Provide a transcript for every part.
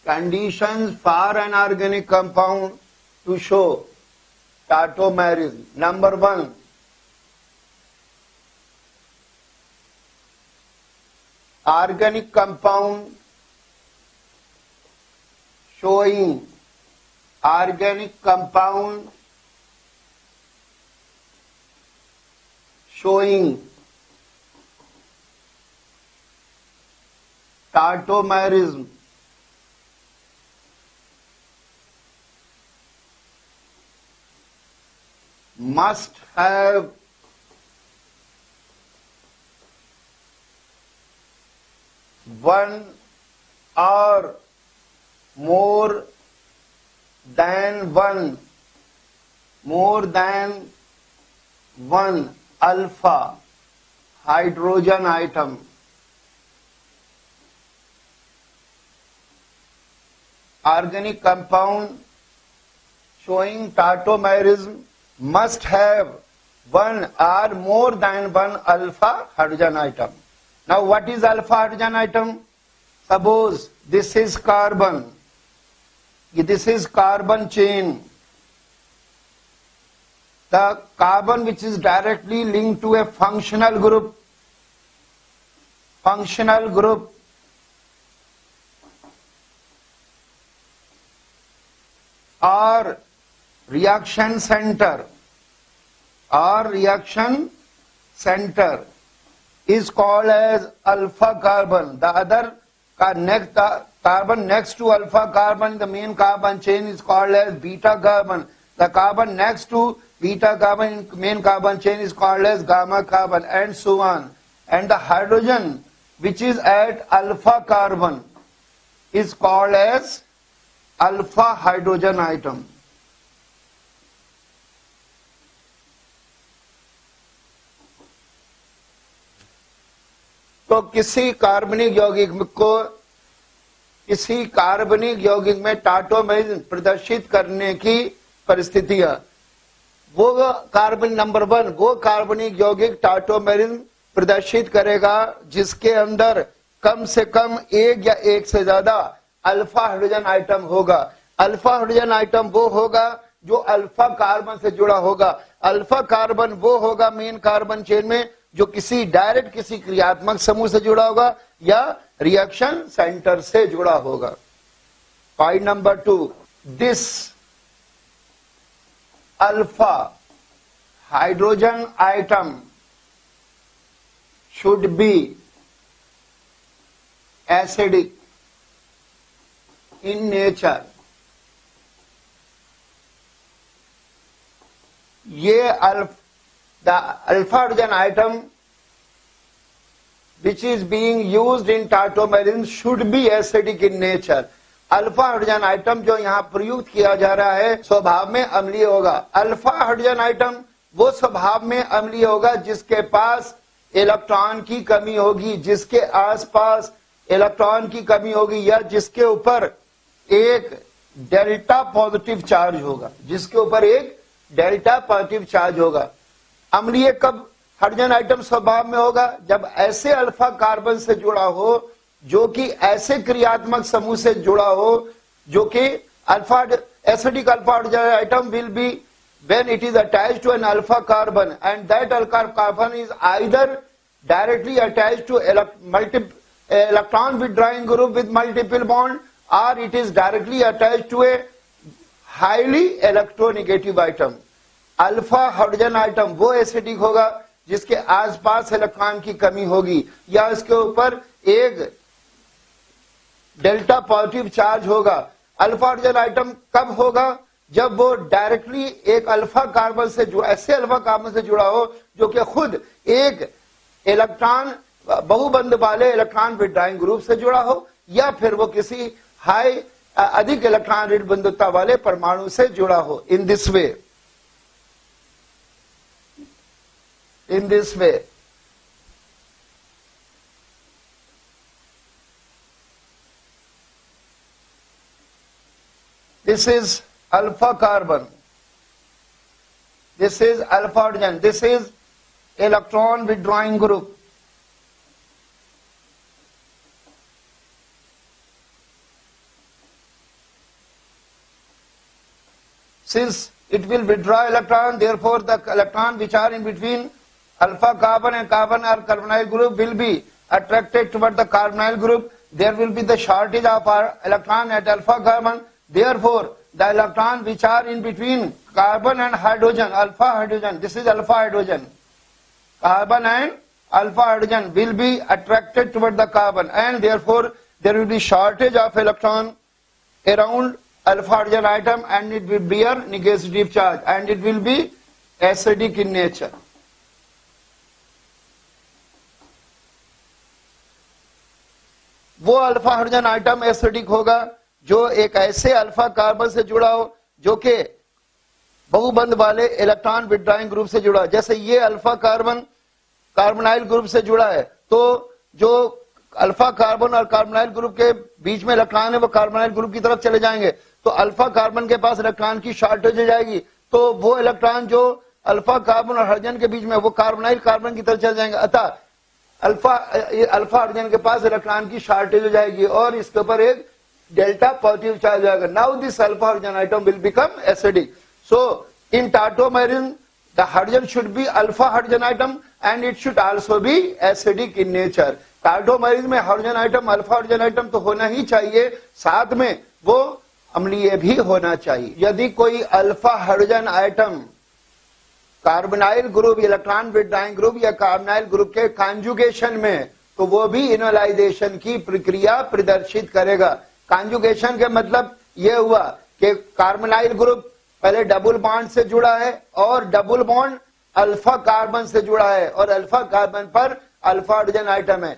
Conditions for an organic compound to show tautomerism. Number 1, organic compound showing tautomerism must have one or more than one alpha hydrogen atom. Organic compound showing tautomerism must have one or more than one alpha hydrogen atom. Now what is alpha hydrogen atom? Suppose this is carbon. This is carbon chain. The carbon which is directly linked to a functional group or reaction center is called as alpha carbon. The other carbon next to alpha carbon, the main carbon chain, is called as beta carbon. The carbon next to beta carbon in main carbon chain is called as gamma carbon, and so on. And the hydrogen which is at alpha carbon is called as alpha hydrogen atom. तो किसी कार्बनिक यौगिक में tautomerism प्रदर्शित करने की परिस्थितियां, वो कार्बन नंबर 1, वो कार्बनिक यौगिक टाटोमेरिज्म प्रदर्शित करेगा जिसके अंदर कम से कम एक या एक से ज्यादा अल्फा हाइड्रोजन आइटम होगा। अल्फा हाइड्रोजन आइटम वो होगा जो अल्फा कार्बन से जुड़ा होगा। अल्फा कार्बन वो होगा मेन कार्बन चेन में जो किसी क्रियात्मक समूह से जुड़ा होगा या रिएक्शन सेंटर से जुड़ा होगा। Point number 2, this alpha hydrogen item should be acidic in nature. The alpha hydrogen atom which is being used in tautomerism should be acidic in nature. Alpha hydrogen item जो यहाँ प्रयुक्त किया जा रहा है स्वभाव में अम्लीय होगा। अल्फा हाइड्रोजन आइटम वो स्वभाव में अम्लीय होगा जिसके पास इलेक्ट्रॉन की कमी होगी, जिसके आसपास इलेक्ट्रॉन की कमी होगी, या जिसके ऊपर एक डेल्टा पॉजिटिव चार्ज होगा, अम्लीय कब हाइड्रोजन आइटम स्वभाव में होगा? जब ऐसे अल्फा कार्बन से जुड़ा हो जो कि ऐसे क्रियात्मक समूह से जुड़ा हो जो कि acidic alpha hydrogen atom will be when it is attached to an alpha carbon, and that alpha carbon is either directly attached to electron withdrawing group with multiple bond, or it is directly attached to a highly electronegative item. Alpha hydrogen item वो acidic होगा जिसके आसपास electron की कमी होगी या इसके ऊपर एक डेल्टा पॉजिटिव चार्ज होगा। अल्फा हाइड्रोजन आइटम कब होगा? जब वो डायरेक्टली एक अल्फा कार्बन से जुड़ा, ऐसे अल्फा कार्बन से जुड़ा हो जो कि खुद एक इलेक्ट्रॉन बहुबंध वाले इलेक्ट्रॉन विड्रॉइंग ग्रुप से जुड़ा हो, या फिर वो किसी अधिक इलेक्ट्रॉन ऋण बंधुता वाले परमाणु से जुड़ा हो। In this way this is alpha carbon, this is alpha hydrogen, this is electron withdrawing group. since it will withdraw electron, therefore the electron which are in between alpha carbon and carbon or carbonyl group will be attracted toward the carbonyl group. There will be the shortage of our electron at alpha carbon. Therefore, the electron which are in between carbon and hydrogen, alpha hydrogen, this is alpha hydrogen, carbon and alpha hydrogen will be attracted toward the carbon, and therefore there will be shortage of electron around alpha hydrogen atom, and it will bear negative charge and it will be acidic in nature. वो alpha hydrogen item acidic होगा जो एक ऐसे alpha carbon से जुड़ा हो जो कि बहुबंध वाले इलेक्ट्रॉन विथड्रॉइंग ग्रुप से जुड़ा, जैसे ये अल्फा कार्बन कार्बोनाइल ग्रुप से जुड़ा है, तो जो अल्फा कार्बन और कार्बोनाइल ग्रुप के बीच में इलेक्ट्रॉन है वो कार्बोनाइल ग्रुप की तरफ चले जाएंगे, तो अल्फा कार्बन के पास इलेक्ट्रॉन की शॉर्टेज हो जाएगी, तो वो इलेक्ट्रॉन जो अल्फा कार्बन और हाइड्रोजन के बीच में वो कार्बोनाइल कार्बन की तरफ चले जाएंगे, अतः अल्फा हाइड्रोजन के पास इलेक्ट्रॉन की शॉर्टेज हो जाएगी और इसके ऊपर एक डेल्टा पॉजिटिव चार्ज आएगा. Now this alpha hydrogen atom will become acidic. So in tautomerism the hydrogen should be alpha hydrogen atom and it should also be acidic in nature. टार्टोमेरिन में hydrogen item alpha hydrogen item तो होना ही चाहिए, साथ में वो अम्लीय भी होना चाहिए. यदि कोई alpha hydrogen item carbonyl group, electron withdrawing group या कार्बोनाइल ग्रुप के कॉन्जुगेशन में, तो वो भी इनोलाइजेशन की प्रक्रिया प्रदर्शित करेगा. कॉन्जुगेशन के मतलब ये हुआ कि कार्बोनाइल ग्रुप पहले डबल बॉन्ड से जुड़ा है और डबल बॉन्ड अल्फा कार्बन से जुड़ा है और अल्फा कार्बन पर अल्फा हाइड्रोजन आइटम है.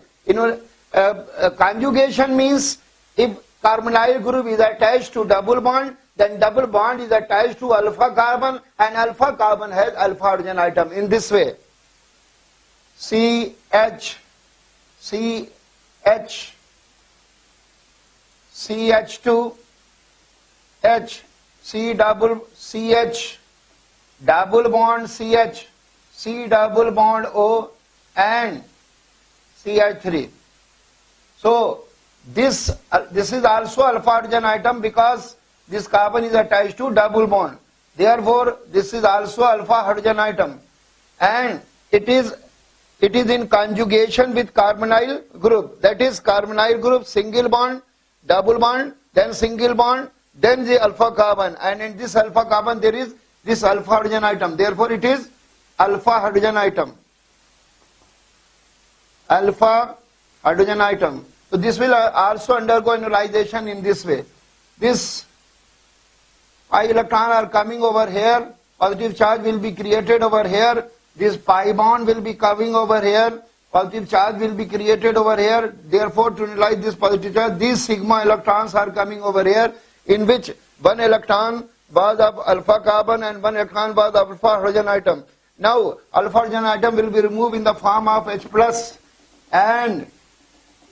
Conjugation means if carbonyl group is attached to double bond, then double bond is attached to alpha carbon and alpha carbon has alpha hydrogen atom. In this way, CH, CH2, H, C double CH, double bond CH, C double bond O and CH3. So this is also alpha hydrogen atom because this carbon is attached to double bond. Therefore, this is also alpha hydrogen atom, and it is in conjugation with carbonyl group. That is carbonyl group single bond, double bond, then single bond, then the alpha carbon, and in this alpha carbon there is this alpha hydrogen atom. Therefore, it is alpha hydrogen atom. Alpha hydrogen atom. So this will also undergo ionization in this way. This pi electron are coming over here, positive charge will be created over here, this pi bond will be coming over here, positive charge will be created over here. Therefore, to ionalize this positive charge, these sigma electrons are coming over here, in which one electron was of alpha carbon and one electron was of alpha hydrogen atom. Now, alpha hydrogen atom will be removed in the form of H plus, and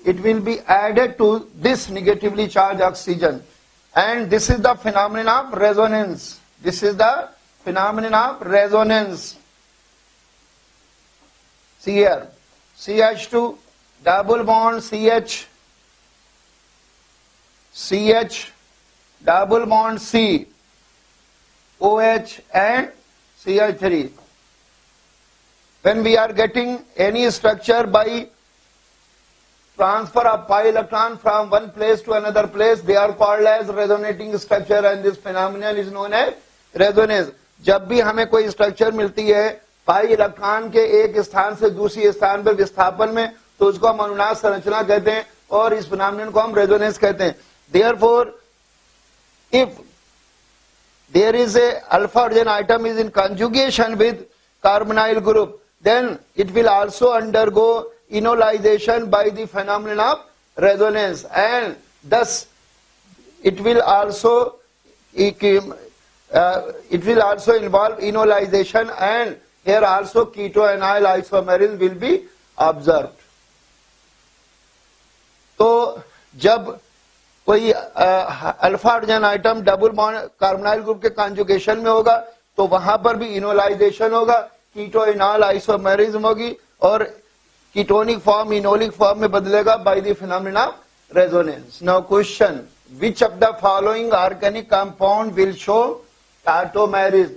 it will be added to this negatively charged oxygen. And this is the phenomenon of resonance. This is the phenomenon of resonance. See here, CH2, double bond CH, CH, double bond C, OH and CH3. When we are getting any structure by transfer of pi electron from one place to another place, they are called as resonating structure, and this phenomenon is known as resonance. जब भी हमें कोई structure मिलती है pi electron के एक स्थान से दूसरे स्थान पर विस्थापन में, तो उसको हम अनुनाद संरचना कहते हैं और इस फिनोमेनन को हम रेजोनेंस कहते हैं. Therefore, if there is a alpha hydrogen atom is in conjugation with carbonyl group, then it will also undergo ionization by the phenomenon of resonance, and thus it will also involve ionization, and here also keto-anyl isomerism will be observed. तो जब कोई alpha hydrogen item double bond carbonyl group के conjugation में होगा तो वहां पर भी इनोलाइजेशन होगा, कीटो-एनॉल आइसोमेरिज्म होगी और कीटोनिक फॉर्म इनोलिक फॉर्म में बदलेगा by the phenomenon of resonance. Now question, which of the following organic compound will show tautomerism,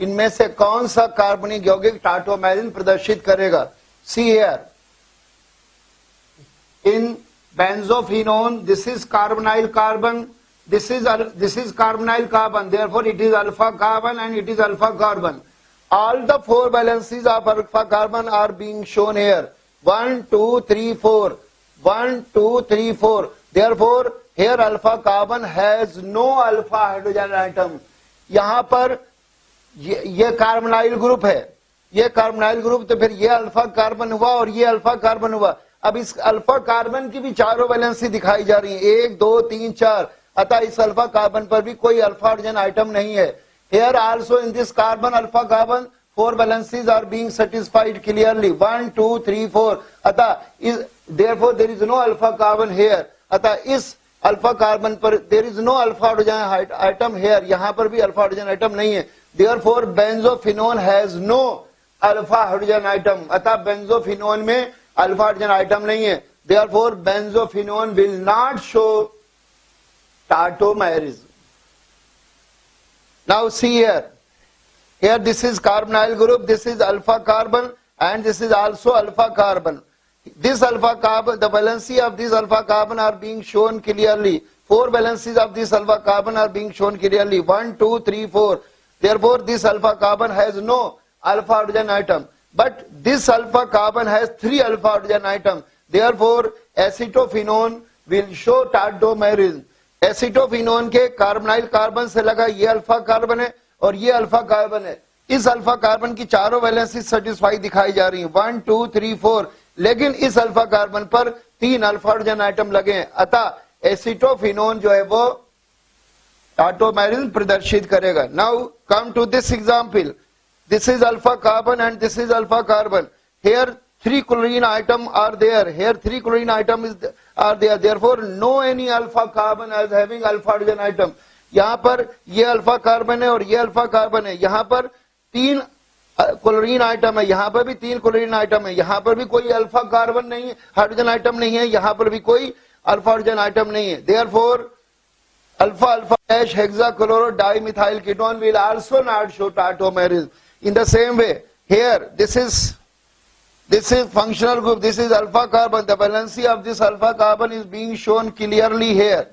इनमें से कौन सा कार्बनिक यौगिक टाटोमेरिज्म प्रदर्शित करेगा? See here, in benzophenone this is carbonyl carbon, this is carbonyl carbon, therefore it is alpha carbon and it is alpha carbon. All the four valencies of alpha carbon are being shown here. 1 2 3 4, 1 2 3 4. Therefore here alpha carbon has no alpha hydrogen atom. यहाँ पर ये carbonyl group है, ये carbonyl group, तो फिर ये alpha carbon हुआ और ये अल्फा कार्बन हुआ। अब इस अल्फा कार्बन की भी चारों वैलेंसी दिखाई जा रही है, 1 2 3 4, अतः इस अल्फा कार्बन पर भी कोई अल्फा हाइड्रोजन आइटम नहीं है। Here also in this carbon alpha carbon 4 valencies are being satisfied clearly, 1 2 3 4, अतः therefore there is no alpha carbon here, अतः इस अल्फा कार्बन पर there is no alpha hydrogen atom here, यहाँ पर भी alpha hydrogen atom नहीं है। Therefore benzophenone has no alpha hydrogen atom, अतः बेंजोफिनोन में अल्फा हाइड्रोजन आइटम नहीं है। Therefore benzophenone will not show tautomerism. Now see here, here this is carbonyl group, this is alpha carbon and this is also alpha carbon. This alpha carbon, the valency of this alpha carbon are being shown clearly. 4 valencies of this alpha carbon are being shown clearly, 1 2 3 4. Therefore this alpha carbon has no alpha hydrogen atom, but this alpha carbon has 3 alpha hydrogen atom. Therefore acetophenone will show tautomerism. Acetophenone के carbonyl carbon से लगा ये alpha carbon है और ये alpha carbon है। इस alpha carbon की चारों वैलेंसी सेटिस्फाई दिखाई जा रही है, 1 2 3 4, लेकिन इस अल्फा कार्बन पर 3 अल्फा हाइड्रोजन आइटम लगे हैं, अतः एसिटोफिनोन जो है वो टाटोमेरिज्म प्रदर्शित करेगा। Now come to this example, this is alpha carbon and this is alpha carbon. Here 3 chlorine atom are there, here 3 chlorine atom are there, therefore no any alpha carbon as having alpha hydrogen atom. यहाँ पर ये alpha carbon है और ये alpha carbon है, यहाँ पर 3 chlorine item है, यहाँ पर भी 3 क्लोरीन आइटम है, यहाँ पर भी कोई अल्फा कार्बन नहीं है, हाइड्रोजन आइटम नहीं है, यहाँ पर भी कोई अल्फा हाइड्रोजन आइटम नहीं है। Therefore alpha alpha dash hexachloro dimethyl ketone will also not show tautomerism. In the same way, here this is functional group, this is alpha carbon, the valency of this alpha carbon is being shown clearly here.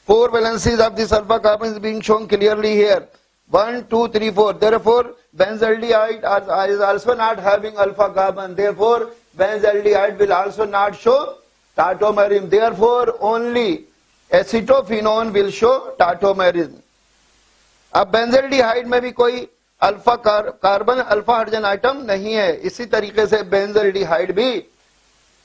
4 valencies of this alpha carbon is being shown clearly here, 1 2 3 4. Therefore benzaldehyde is also not having alpha carbon, therefore benzaldehyde will also not show tautomerism. Therefore only acetophenone will show tautomerism. अब benzaldehyde में भी कोई alpha carbon alpha hydrogen atom नहीं है, इसी तरीके से benzaldehyde भी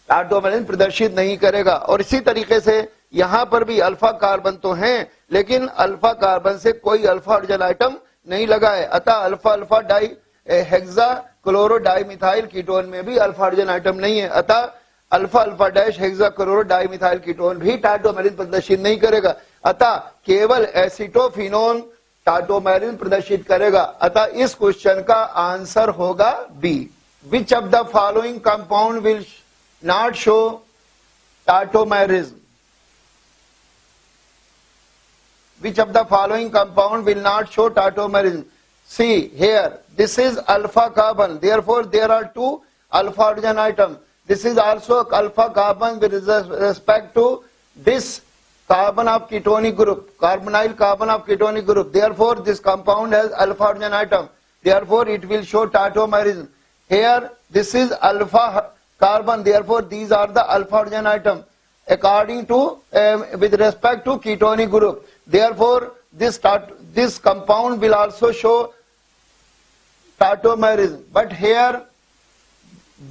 टाटोमेरिज्म प्रदर्शित नहीं करेगा। और इसी तरीके से यहां पर भी अल्फा कार्बन तो हैं, लेकिन अल्फा कार्बन से कोई अल्फा हाइड्रोजन आइटम नहीं लगा है, अतः alpha alpha di hexa chloro dimethyl ketone में भी अल्फा हाइड्रोजन आइटम नहीं है, अतः alpha alpha dash hexa chloro dimethyl ketone भी टाटोमेरिज्म प्रदर्शित नहीं करेगा, अतः केवल एसिटोफिनोन टाटोमेरिज्म प्रदर्शित करेगा। अतः इस क्वेश्चन का आंसर होगा B. Which of the following compound will not show tautomerism? Which of the following compound will not show tautomerism? See here, this is alpha carbon, therefore there are 2 alpha hydrogen atoms. This is also alpha carbon with respect to this carbon of ketonic group, carbonyl carbon of ketonic group. Therefore this compound has alpha hydrogen atom, therefore it will show tautomerism. Here this is alpha carbon, therefore these are the alpha hydrogen atom according to with respect to ketonic group. Therefore this compound will also show tautomerism. But here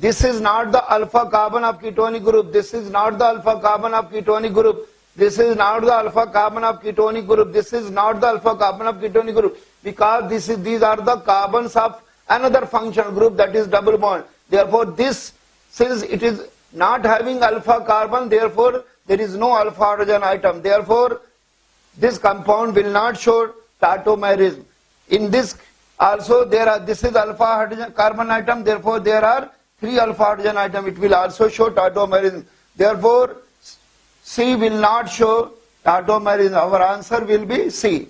this is not the alpha carbon of ketonic group, this is not the alpha carbon of ketonic group, this is not the alpha carbon of ketonic group, this is not the alpha carbon of ketonic group, because these are the carbons of another functional group, that is double bond. Therefore this, since it is not having alpha carbon, therefore there is no alpha hydrogen atom, therefore this compound will not show tautomerism. In this also this is alpha hydrogen carbon atom, therefore there are 3 alpha hydrogen atom, it will also show tautomerism. Therefore C will not show tautomerism. Our answer will be C.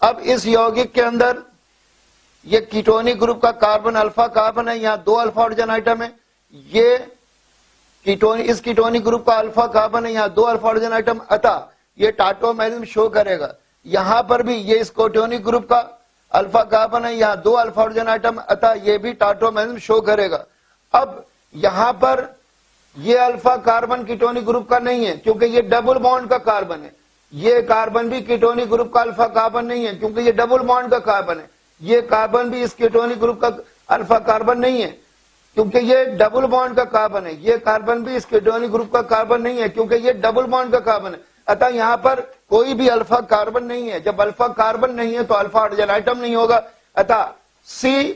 अब इस यौगिक के अंदर ये ketonic group का carbon alpha carbon है, यहां 2 alpha hydrogen item है। ये इस कीटोनिक ग्रुप का अल्फा कार्बन है, यहां 2 अल्फा हाइड्रोजन आइटम, अतः ये टाटोमेरिज्म शो करेगा। यहां पर भी ये इस कीटोनिक ग्रुप का अल्फा कार्बन है, यहां 2 अल्फा हाइड्रोजन आइटम, अतः ये भी टाटोमेरिज्म शो करेगा। अब यहां पर ये अल्फा कार्बन कीटोनिक ग्रुप का नहीं है क्योंकि ये डबल बॉन्ड का कार्बन है। ये कार्बन भी कीटोनिक ग्रुप का अल्फा कार्बन नहीं है क्योंकि ये डबल बॉन्ड का कार्बन है। ये कार्बन भी इस कीटोनिक ग्रुप का अल्फा कार्बन नहीं है क्योंकि ये डबल बॉन्ड का कार्बन है। ये कार्बन भी इस कीटोनिक ग्रुप का कार्बन नहीं है क्योंकि ये डबल बॉन्ड का कार्बन है। अतः यहां पर कोई भी अल्फा कार्बन नहीं है। जब अल्फा कार्बन नहीं है तो अल्फा हाइड्रोजन आइटम नहीं होगा, अतः सी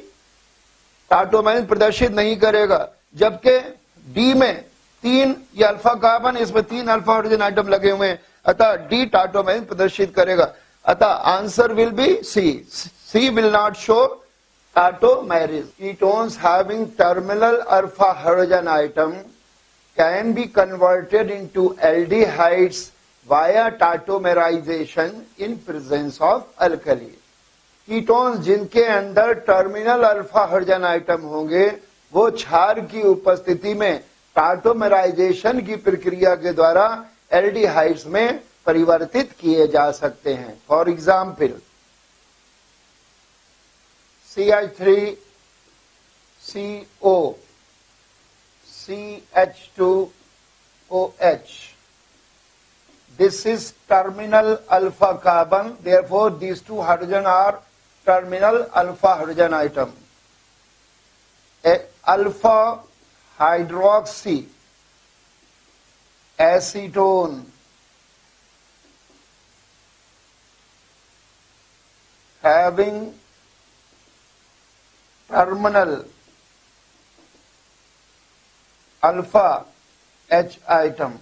टाटोमेरिज्म प्रदर्शित नहीं करेगा। जबकि डी में 3 ये अल्फा कार्बन, इसमें 3 अल्फा हाइड्रोजन आइटम लगे हुए हैं, अतः डी टाटोमेरिज्म प्रदर्शित करेगा। अतः answer will be C. C will not show tautomerism. Ketones having terminal alpha hydrogen atom can be converted into aldehydes via tautomerization in presence of alkali. Ketones जिनके अंदर terminal alpha hydrogen item होंगे वो क्षार की उपस्थिति में टाटोमेराइजेशन की प्रक्रिया के द्वारा एल्डिहाइड्स में परिवर्तित किए जा सकते हैं। For example CH3CO, CH2OH. This is terminal alpha carbon. Therefore, these 2 hydrogen are terminal alpha hydrogen item. Alpha hydroxy acetone having terminal alpha H item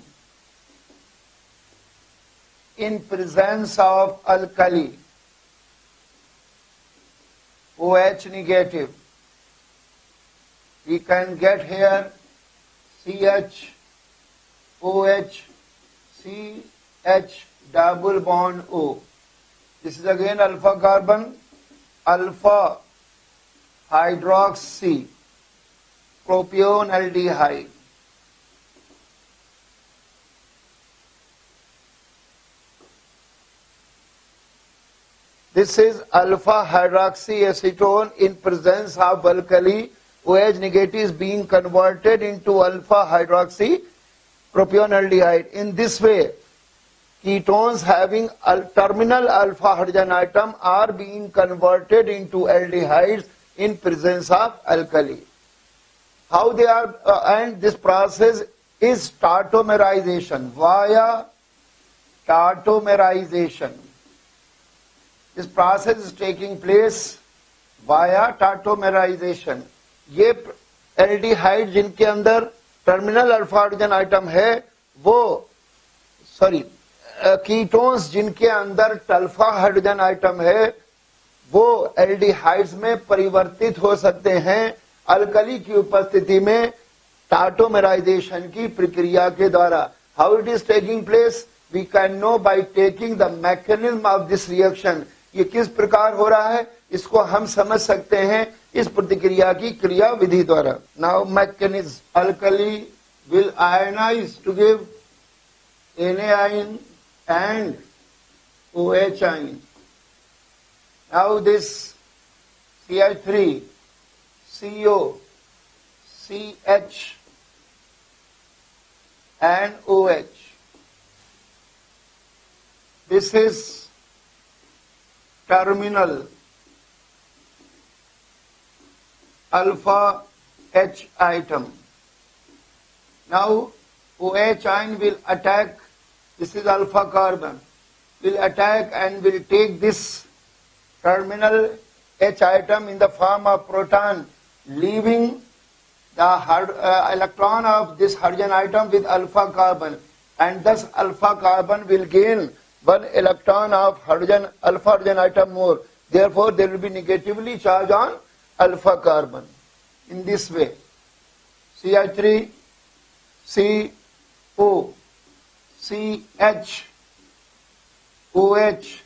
in presence of alkali OH negative, we can get here CH, CH double bond O. This is again alpha carbon, alpha hydroxy propionaldehyde. This is alpha hydroxy acetone in presence of alkali OH negative is being converted into alpha hydroxy propionaldehyde. In this way, ketones having terminal alpha hydrogen atom are being converted into aldehydes in presence of alkali. How they are, and this process is tautomerization, via tautomerization. This process is taking place via tautomerization. ये aldehyde जिनके अंदर terminal alpha hydrogen item है वो, ketones जिनके अंदर alpha hydrogen item है वो aldehydes में परिवर्तित हो सकते हैं अल्कली की उपस्थिति में टाटोमेराइजेशन की प्रक्रिया के द्वारा. How it is taking place we can know by taking the mechanism of this reaction. ये किस प्रकार हो रहा है इसको हम समझ सकते हैं इस प्रतिक्रिया की क्रिया विधि द्वारा. Now mechanism. Alkali will ionise to give NaIon and OH ion. Now this CH3, CO, CH and OH. This is terminal alpha H item. Now OH ion will attack. This is alpha carbon. Will attack and will take this terminal H item in the form of proton, leaving the electron of this hydrogen atom with alpha carbon, and thus alpha carbon will gain one electron of hydrogen alpha hydrogen atom more. Therefore, there will be negatively charged on alpha carbon. In this way, CH3, CO, CH, OH,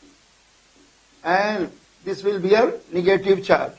and this will be a negative charge.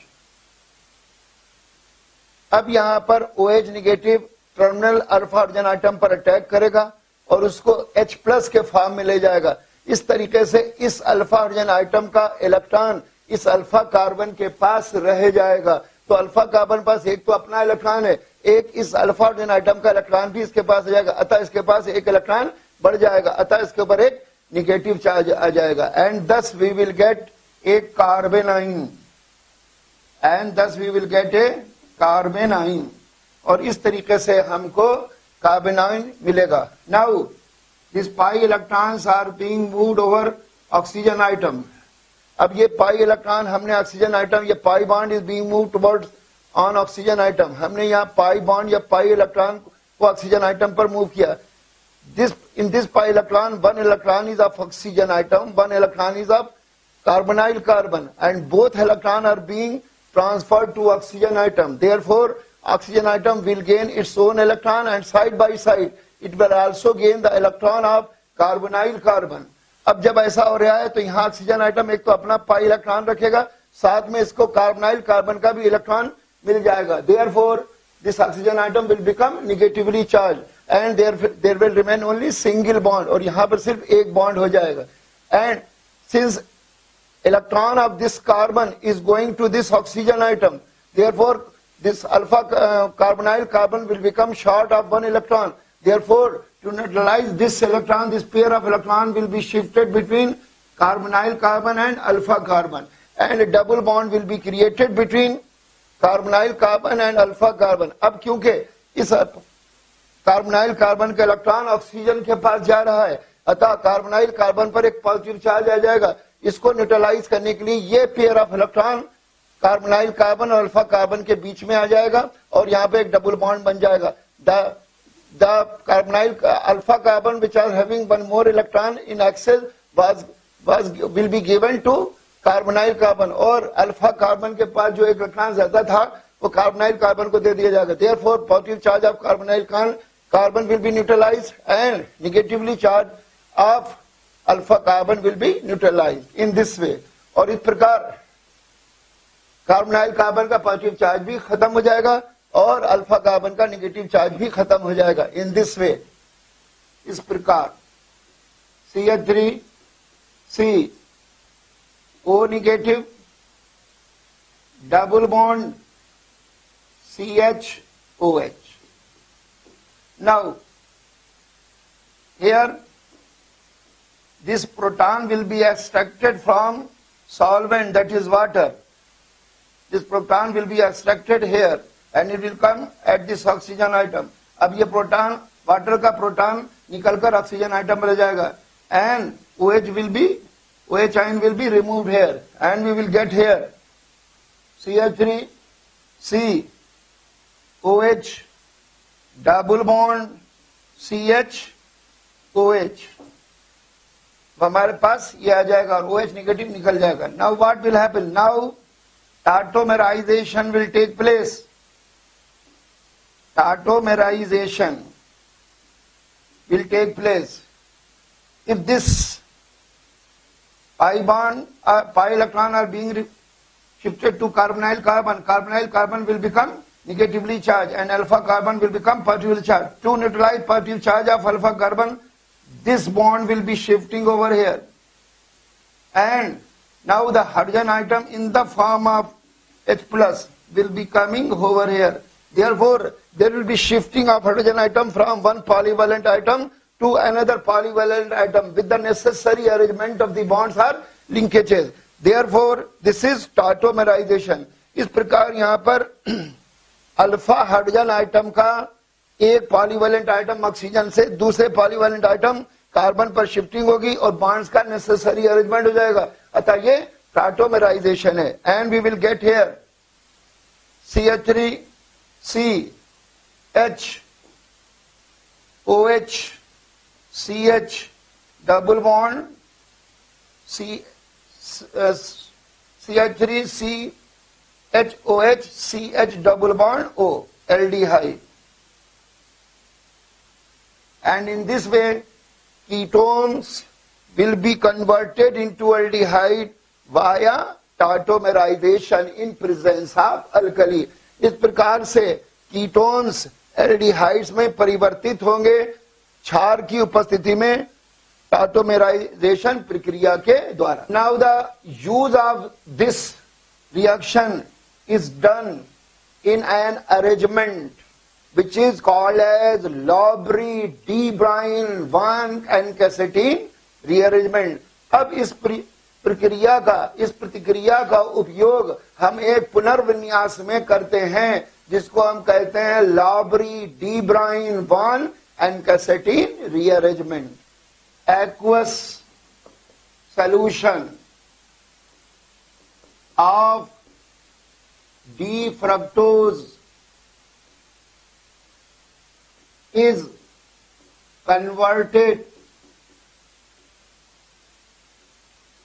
अब यहां पर OH negative terminal alpha hydrogen item पर attack करेगा और उसको H plus के form में ले जाएगा। इस तरीके से इस अल्फा हाइड्रोजन आइटम का इलेक्ट्रॉन इस अल्फा कार्बन के पास रह जाएगा। तो अल्फा कार्बन पास एक तो अपना इलेक्ट्रॉन है, एक इस अल्फा हाइड्रोजन आइटम का इलेक्ट्रॉन भी इसके पास आ जाएगा, अतः इसके पास एक इलेक्ट्रॉन बढ़ जाएगा, अतः इसके ऊपर एक नेगेटिव चार्ज आ जाएगा। And thus we will get a carbanion, and thus we will get a carbanion, और इस तरीके से हमको कार्बेनाइन मिलेगा। Now this pi electrons are being moved over oxygen atom. अब ये पाई इलेक्ट्रॉन हमने ऑक्सीजन आइटम, ये pi bond is being moved towards on oxygen atom. हमने यहाँ पाई बॉन्ड या पाई इलेक्ट्रॉन को ऑक्सीजन आइटम पर मूव किया। In this pi electron, one electron is of oxygen atom, one electron is of carbonyl carbon, and both electrons are being transferred to oxygen atom. Therefore, oxygen atom will gain its own electron, and side by side it will also gain the electron of carbonyl carbon. अब जब ऐसा हो रहा है तो यहाँ oxygen atom एक तो अपना पाई इलेक्ट्रॉन रखेगा, साथ में इसको कार्बोनाइल कार्बन का भी इलेक्ट्रॉन मिल जाएगा। Therefore, this oxygen atom will become negatively charged and there will remain only single bond, और यहाँ पर सिर्फ एक बॉन्ड हो जाएगा। And since electron of this carbon is going to this oxygen atom, therefore this alpha carbonyl carbon will become short of one electron. Therefore, to neutralize this electron, this pair of electron will be shifted between carbonyl carbon and alpha carbon, and a double bond will be created between carbonyl carbon and alpha carbon. अब क्योंकि इस carbonyl carbon का electron oxygen के पास जा रहा है, अतः carbonyl carbon पर एक पॉजिटिव चार्ज आ जाएगा। इसको न्यूट्रलाइज करने के लिए ये pair of electron carbonyl carbon और अल्फा कार्बन के बीच में आ जाएगा और यहाँ पे एक डबल बॉन्ड बन जाएगा। The carbonyl alpha carbon which are having one more electron in excess will be given to carbonyl carbon, और अल्फा कार्बन के पास जो एक इलेक्ट्रॉन ज्यादा था वो कार्बोनाइल कार्बन को दे दिया जाएगा। Therefore positive charge of carbonyl carbon will be neutralized and negatively charged of alpha carbon will be neutralized in this way. और इस प्रकार कार्बोनाइल कार्बन का पॉजिटिव चार्ज भी खत्म हो जाएगा और अल्फा कार्बन का नेगेटिव चार्ज भी खत्म हो जाएगा। इन दिस वे, इस प्रकार CH3 O negative double bond CHOH. Now, here this proton will be extracted from solvent, that is water. This proton will be extracted here and it will come at this oxygen atom. अब ये proton, water का proton निकलकर oxygen atom पर जाएगा and OH ion will be removed here and we will get here CH3 OH double bond CHOH, हमारे पास ये आ जाएगा और OH नेगेटिव निकल जाएगा। Now what will happen? Now tautomerization will take place. Tautomerization will take place. If this pi bond, pi electron are being shifted to carbonyl carbon, carbonyl carbon will become negatively charged and alpha carbon will become positively charged. To neutralize positive charge of alpha carbon, this bond will be shifting over here. And now the hydrogen atom in the form of H plus will be coming over here. Therefore, there will be shifting of hydrogen atom from one polyvalent atom to another polyvalent atom with the necessary arrangement of the bonds or linkages. Therefore, this is tautomerization. इस प्रकार यहाँ पर alpha hydrogen atom का एक polyvalent item oxygen से दूसरे polyvalent item carbon पर shifting होगी और बॉन्ड्स का नेसेसरी अरेंजमेंट हो जाएगा, अतः ये टॉटोमेराइजेशन है। And we will get here CH3 CHOH CH double bond CH3 CHOH CH double bond O, aldehyde. And in this way ketones will be converted into aldehyde via tautomerisation in presence of alkali. इस प्रकार से ketones aldehydes में परिवर्तित होंगे क्षार की उपस्थिति में टाटोमेराइजेशन प्रक्रिया के द्वारा। Now the use of this reaction is done in an arrangement which is called as Lowry-de-Bruyn 1N-quercetin rearrangement। अब इस प्रतिक्रिया का उपयोग हम एक पुनर्विन्यास में करते हैं जिसको हम कहते हैं Lowry-de-Bruyn 1N-quercetin rearrangement। Aqueous solution of D-fructose is converted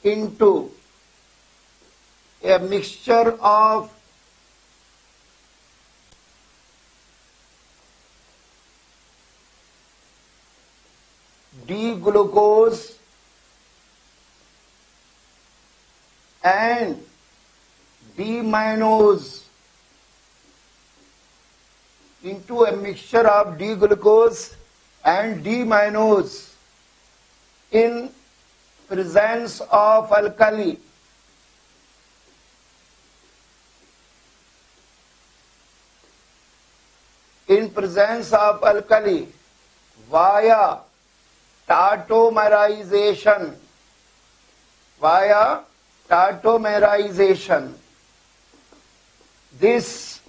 into a mixture of D-glucose and D-mannose into a mixture of D-glucose and D-mannose in presence of alkali. In presence of alkali via tautomerization. Via tautomerization. This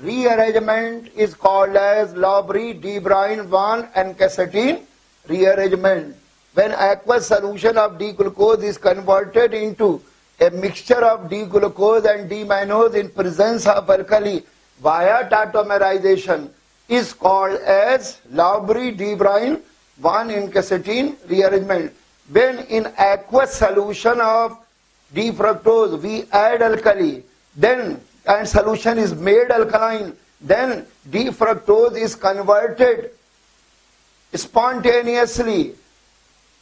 rearrangement is called as Lowry-de-Bruyn 1N-quercetin rearrangement. When aqueous solution of D-glucose is converted into a mixture of D-glucose and D-mannose in presence of alkali via tautomerization is called as Lowry-de-Bruyn 1N-quercetin rearrangement. When in aqueous solution of D-fructose we add alkali, then and solution is made alkaline, then D-fructose is converted spontaneously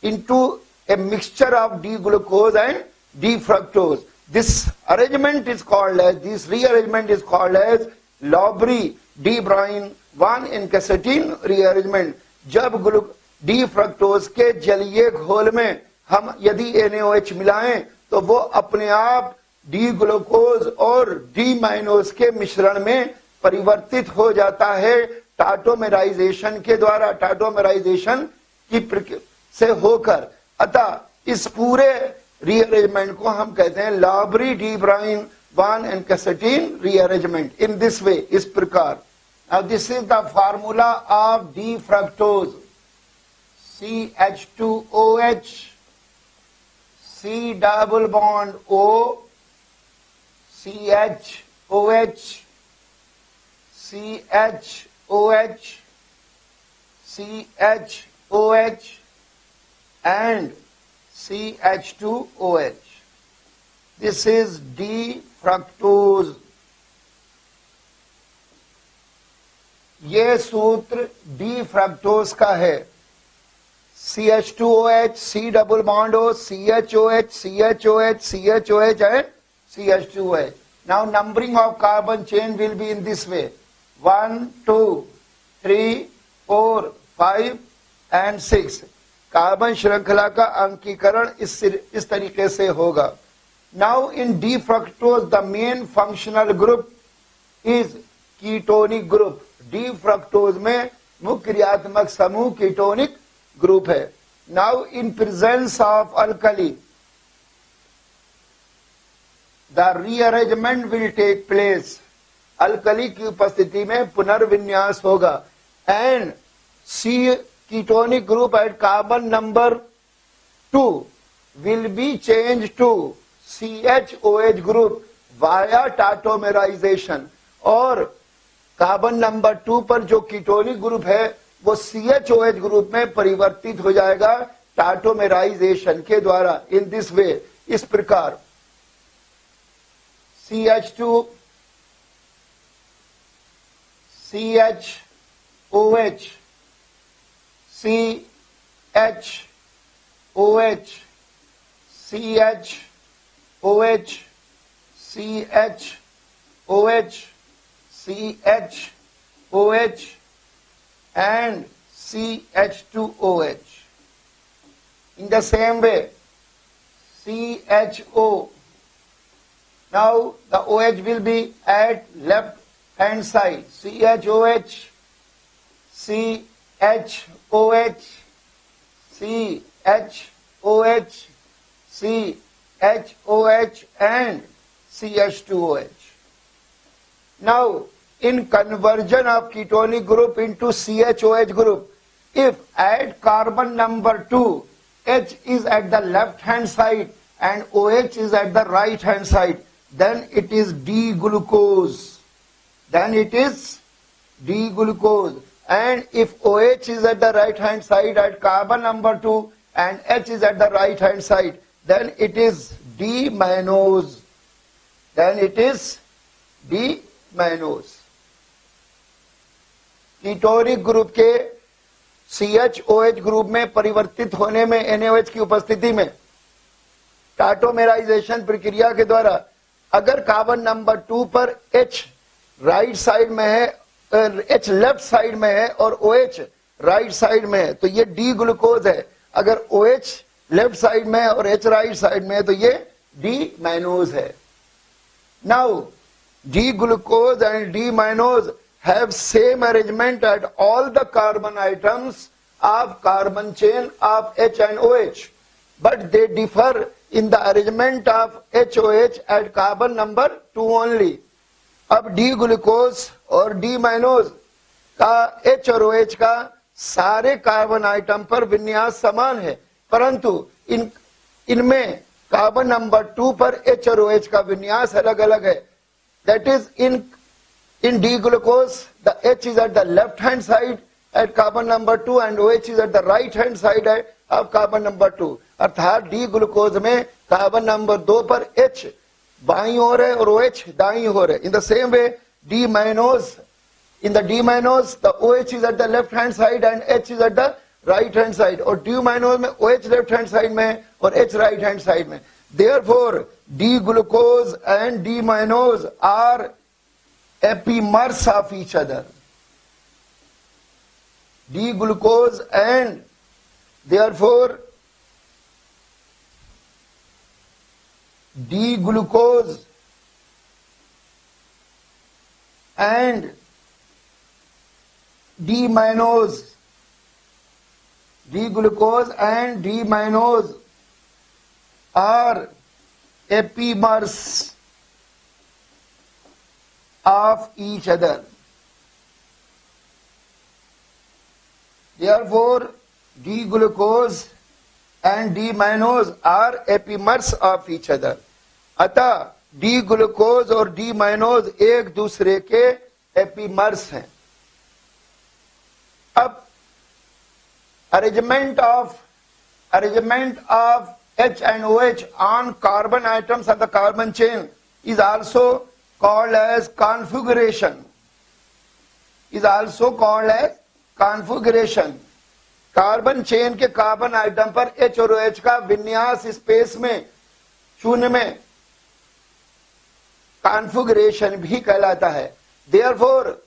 into a mixture of D-glucose and D-fructose. This rearrangement is called as Lowry-de-Bruyn 1N-quercetin rearrangement. जब D-fructose के जलीय घोल में हम यदि NaOH मिलाएं तो वो अपने आप डी ग्लूकोज और डी माइनोज के मिश्रण में परिवर्तित हो जाता है टाटोमेराइजेशन के द्वारा, टाटोमेराइजेशन की से होकर। अतः इस पूरे रीअरेंजमेंट को हम कहते हैं Lowry-de-Bruyn 1N-quercetin rearrangement। In this way, इस प्रकार। Now this is the formula of D-fructose, CH2OH, C double bond O, CHOH, CHOH, CHOH and CH2OH. This is D-fructose। ये सूत्र D-fructose का है। CH2OH, C double bond O, CHOH, CHOH, CHOH and CH2OH. Now numbering of carbon chain will be in this way: 1, 2, 3, 4, 5 and 6. Carbon श्रृंखला का अंकीकरण इस तरीके से होगा। Now in D-fructose the main functional group is ketonic group। D-fructose में मुख्य क्रियात्मक समूह कीटोनिक ग्रुप है। Now in presence of alkali the rearrangement will take place। Alkali की उपस्थिति में पुनर्विन्यास होगा। And C ketonic group at carbon number 2 will be changed to CHOH group via tautomerization। और कार्बन नंबर 2 पर जो कीटोनिक ग्रुप है वो CHOH ग्रुप में परिवर्तित हो जाएगा टाटोमेराइजेशन के द्वारा। इन दिस वे, इस प्रकार CH2 CHOH CHOH CH OH, CH, OH, CH, OH and CH2OH. In the same way, CHO. Now the OH will be at left hand side. CHOH, CHOH, CHOH, CHOH and CH2OH. Now, in conversion of ketonic group into CHOH group, if at carbon number 2, H is at the left hand side and OH is at the right hand side, then it is D-glucose. Then it is D-glucose. And if OH is at the right hand side at carbon number 2 and H is at the right hand side, then it is D-mannose. Then it is D-mannose. Ketonic group के CHOH group में परिवर्तित होने में NaOH की उपस्थिति में टाटोमेराइजेशन प्रक्रिया के द्वारा अगर कार्बन नंबर 2 पर H राइट साइड में है, H लेफ्ट साइड में है और OH राइट साइड में है तो ये डी ग्लूकोज है. अगर OH लेफ्ट साइड में है और H राइट साइड में है तो ये डी मैनोज है. Now D glucose and D mannose have same arrangement at all the carbon atoms of carbon chain of H and OH, but they differ in the arrangement of HOH at carbon number 2 only. अब D glucose और D mannose का H और OH का सारे carbon atom पर विन्यास समान है, परंतु इनमें कार्बन नंबर 2 पर H और OH का विन्यास अलग अलग है. That is in D-glucose, the H is at the left-hand side at carbon number 2 and OH is at the right-hand side of carbon number 2. अर्थात D-glucose में कार्बन नंबर 2 पर H बाईं ओर है और OH दाईं ओर है. In the same way, D-mannose, in the D-mannose, the OH is at the left-hand side and H is at the right-hand side. और D-mannose में OH left-hand side में और H right-hand side में. Therefore, D-glucose and D-mannose are epimers of each other. D-glucose and therefore D-glucose and D-mannose, D-glucose and D-mannose are epimers of each other. Therefore, D-glucose and D-mannose are epimers of each other. अतः D-glucose और D-mannose एक दूसरे के epimers हैं. अब arrangement of H and OH on carbon atoms of the carbon chain is also called as configuration. Is also called as configuration. Carbon chain के carbon atom पर H और OH का विन्यास स्पेस में शून्य में configuration भी कहलाता है. Therefore,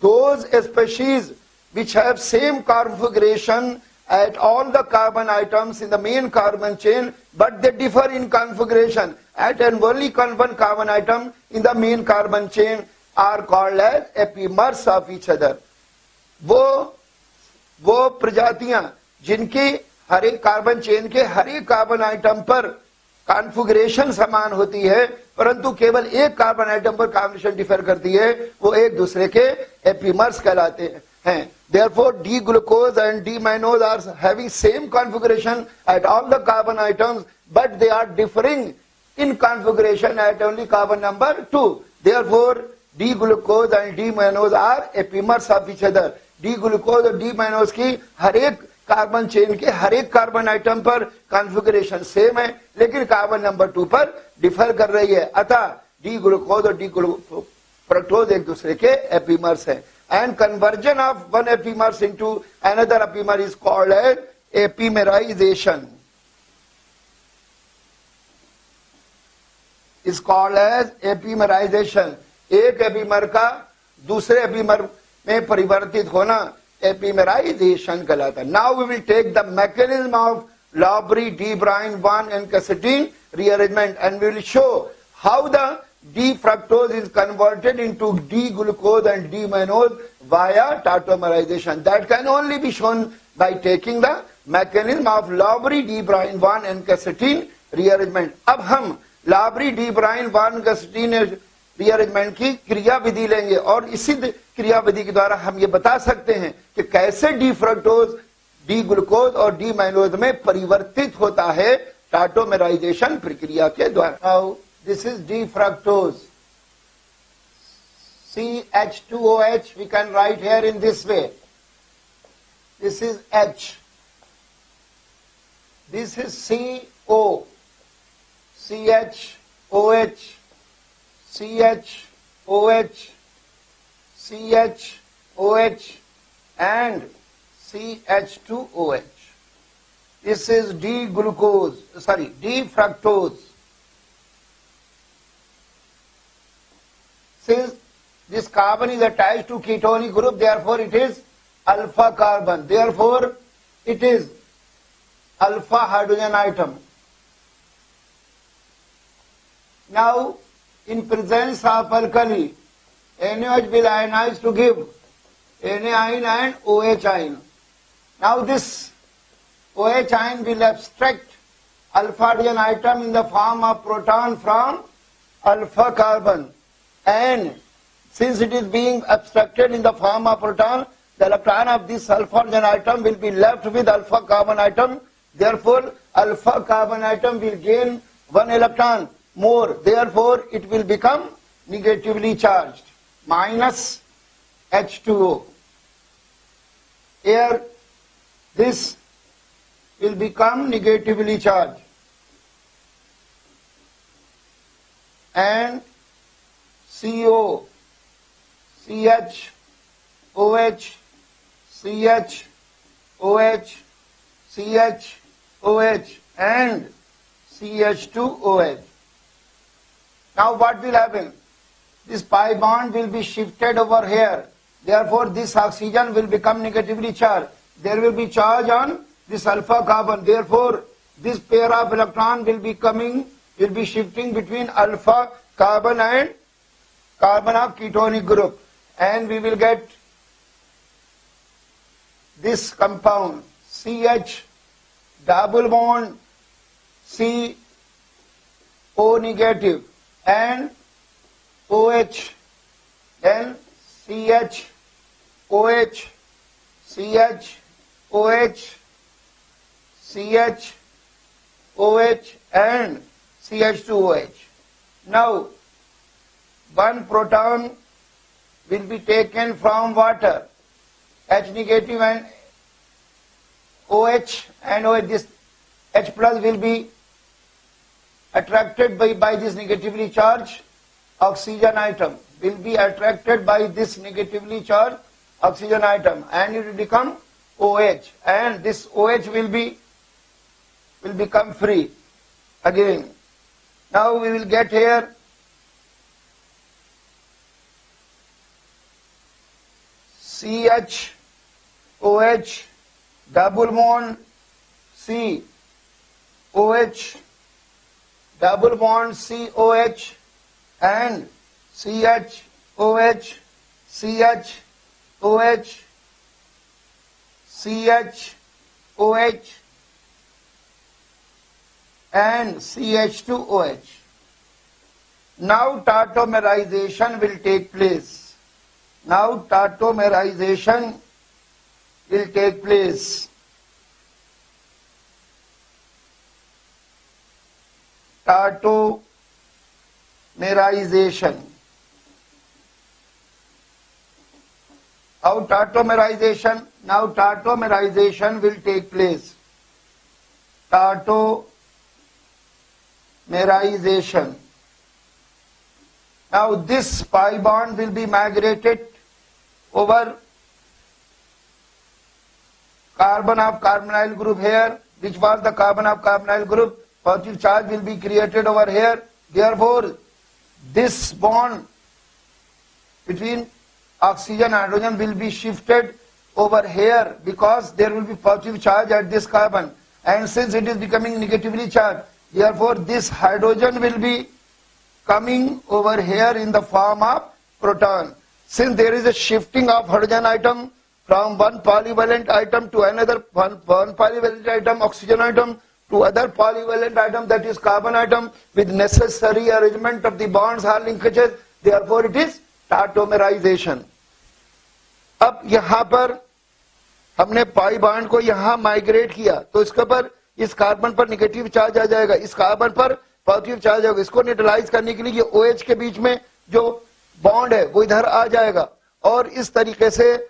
those species which have same configuration at all the carbon items in the main carbon chain, but they differ in configuration at an only one carbon item in the main carbon chain are called as epimers of each other. वो प्रजातियां जिनकी हर एक carbon chain के हर एक carbon atom पर configuration समान होती है परंतु केवल एक कार्बन आइटम पर कॉन्फ़िगरेशन डिफर करती है, वो एक दूसरे के एपीमर्स कहलाते हैं. Therefore, D-glucose and D-mannose are having same configuration at all the carbon items, but they are differing in configuration at only carbon number 2. Therefore, D-glucose and D-mannose are epimers of each other. D-glucose और D-mannose की हर एक carbon chain के हर एक carbon atom पर configuration same है, लेकिन carbon number 2 पर differ कर रही है. अतः D-glucose और D-fructose एक दूसरे के एपीमर्स हैं. And conversion of one epimers into another epimer is called as epimerization. is called as epimerization. एक एपीमर का दूसरे एपीमर में परिवर्तित होना epimerization कहलाता है. Now we will take the mechanism of Lowry D brine 1 and quercetin rearrangement and we will show how the D-fructose is converted into D-glucose and D-mannose via tautomerization. That can only be shown by taking the mechanism of Lowry D brine 1 and quercetin rearrangement. अब हम Lowry D brine 1 quercetin rearrangement की क्रिया विधि लेंगे और इसी क्रिया विधि के द्वारा हम ये बता सकते हैं कि कैसे D-fructose D-glucose और D-mannose में परिवर्तित होता है tautomerization प्रक्रिया के द्वारा. Now, this is D-fructose. CH2OH we can write here in this way. This is H. This is CO. CHOH. CHOH. CHOH and CH2OH. This is D-fructose. Since this carbon is attached to ketonic group, therefore it is alpha carbon. Therefore, it is alpha hydrogen atom. Now, in presence of alkali, NaOH will ionize to give Na and OH ion. Now this OH ion will abstract alpha hydrogen atom in the form of proton from alpha carbon, and since it is being abstracted in the form of proton, the electron of this alpha hydrogen atom will be left with alpha carbon atom. Therefore, alpha carbon atom will gain one electron more. Therefore, it will become negatively charged, minus H2O. Here, this will become negatively charged. And CO, CH, OH, CH, OH, CH, OH and CH2OH. Now what will happen? This pi bond will be shifted over here. Therefore, this oxygen will become negatively charged. There will be charge on this alpha carbon. Therefore, this pair of electron will be shifting between alpha carbon and carbon of ketonic group. And we will get this compound CH double bond C O negative and OH, then CH, OH, CH, OH, CH, OH and CH2OH. Now, one proton will be taken from water, H negative and OH and OH. This H plus will be attracted by this negatively charged oxygen atom, will be attracted by this negatively charged oxygen atom, and it will become OH, and this OH will become free again. Now we will get here CH, OH, double bond C, OH, double bond COH and CH, OH, CH, OH, CH, OH and CH2OH. Now tautomerization will take place. Now tautomerization will take place. Tautomerization. Now tautomerization will take place. Tautomerization. Now this pi bond will be migrated over carbon of carbonyl group here, which was the carbon of carbonyl group. Positive charge will be created over here. Therefore, this bond between oxygen and hydrogen will be shifted over here because there will be positive charge at this carbon, and since it is becoming negatively charged, therefore this hydrogen will be coming over here in the form of proton. Since there is a shifting of hydrogen atom from one polyvalent atom to another, one polyvalent atom, oxygen atom, to other polyvalent atom, that is carbon atom, with necessary arrangement of the bonds or linkages, therefore it is tautomerization. अब यहां पर हमने pi bond को यहां migrate किया तो इसके पर, इस कार्बन पर नेगेटिव चार्ज आ जाएगा, इस कार्बन पर पॉजिटिव चार्ज होगा। इसको न्यूट्रलाइज करने के लिए ये OH के बीच में जो बॉन्ड है वो इधर आ जाएगा और इस तरीके से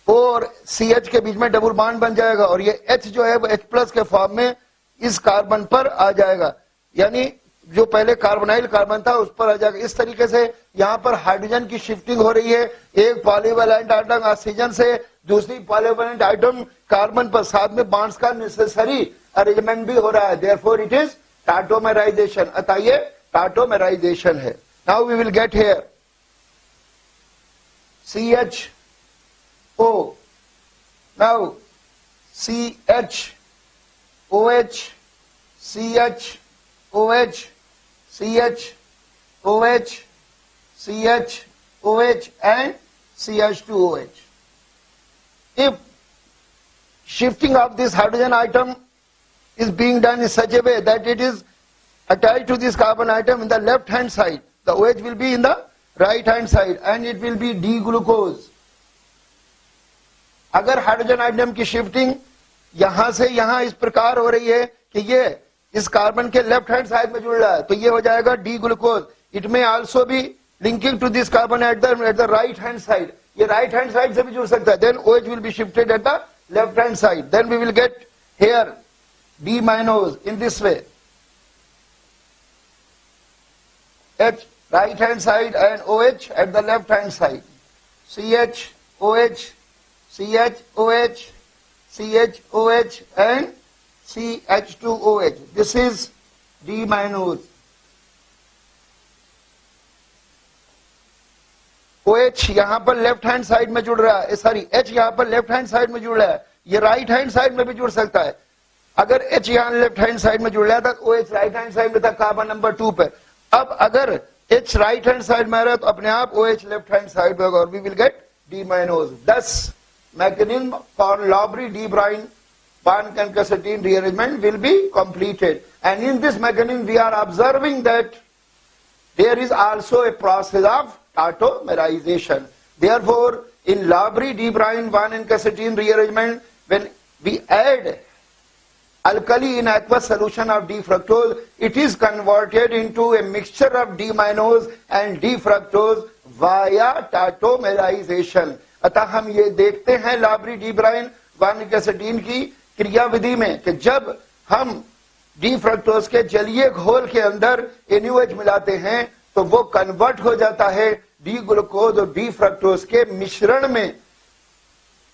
O और CH के बीच में डबल बॉन्ड बन जाएगा और ये H जो है वो H+ के फॉर्म में इस कार्बन पर आ जाएगा, यानी जो पहले कार्बोनाइल कार्बन था उस पर आ जाएगा। इस तरीके से यहाँ पर हाइड्रोजन की शिफ्टिंग हो रही है एक पॉलीवैलेंट आइटम ऑक्सीजन से दूसरी पॉलीवैलेंट आइटम कार्बन पर, साथ में बॉन्ड्स का नेसेसरी अरेंजमेंट भी हो रहा है। Therefore it is tautomerisation. अतः ये टॉटोमेराइजेशन है। Now we will get here CHO, now CHOH, CHOH, CHOH, CHOH and CH2OH. If shifting of this hydrogen atom is being done in such a way that it is attached to this carbon atom in the left hand side, the OH will be in the right hand side and it will be D-glucose. अगर hydrogen atom की shifting यहां से यहां इस प्रकार हो रही है कि ये इस कार्बन के लेफ्ट हैंड साइड में जुड़ रहा है तो ये हो जाएगा डी ग्लूकोज। इट में आल्सो भी linking to this carbon at the right hand side, ये राइट हैंड साइड से भी जुड़ सकता है। Then OH will be shifted at the left hand side, then we will get here D- in this way, H right hand side and OH at the left hand side, CHOH, CHOH, CHOH and CH2OH. This is D-. OH यहां पर left hand side में जुड़ रहा है, sorry H यहां पर left hand side में जुड़ रहा है, ये राइट हैंड साइड में भी जुड़ सकता है। अगर H यहां लेफ्ट हैंड साइड में जुड़ रहा था OH राइट हैंड साइड में था कार्बन नंबर 2 पे। अब अगर H राइट हैंड साइड में आ रहा है तो अपने आप OH लेफ्ट हैंड साइड में होगा और we will get D-. Thus mechanism for Lowry-de-Bruyn pan-Cancasatine rearrangement will be completed, and in this mechanism we are observing that there is also a process of tautomerization. Therefore, in Lowry-de-Bruyn pan-Cancasatine rearrangement, when we add alkali in aqueous solution of D-fructose, it is converted into a mixture of D- and D-fructose via tautomerization. अतः हम ये देखते हैं Lowry-de-Bruyn pan-Cancasatine की क्रिया विधि में कि जब हम डी फ्रक्टोज के जलीय घोल के अंदर NaOH मिलाते हैं तो वो कन्वर्ट हो जाता है डी ग्लूकोज और डी फ्रक्टोज के मिश्रण में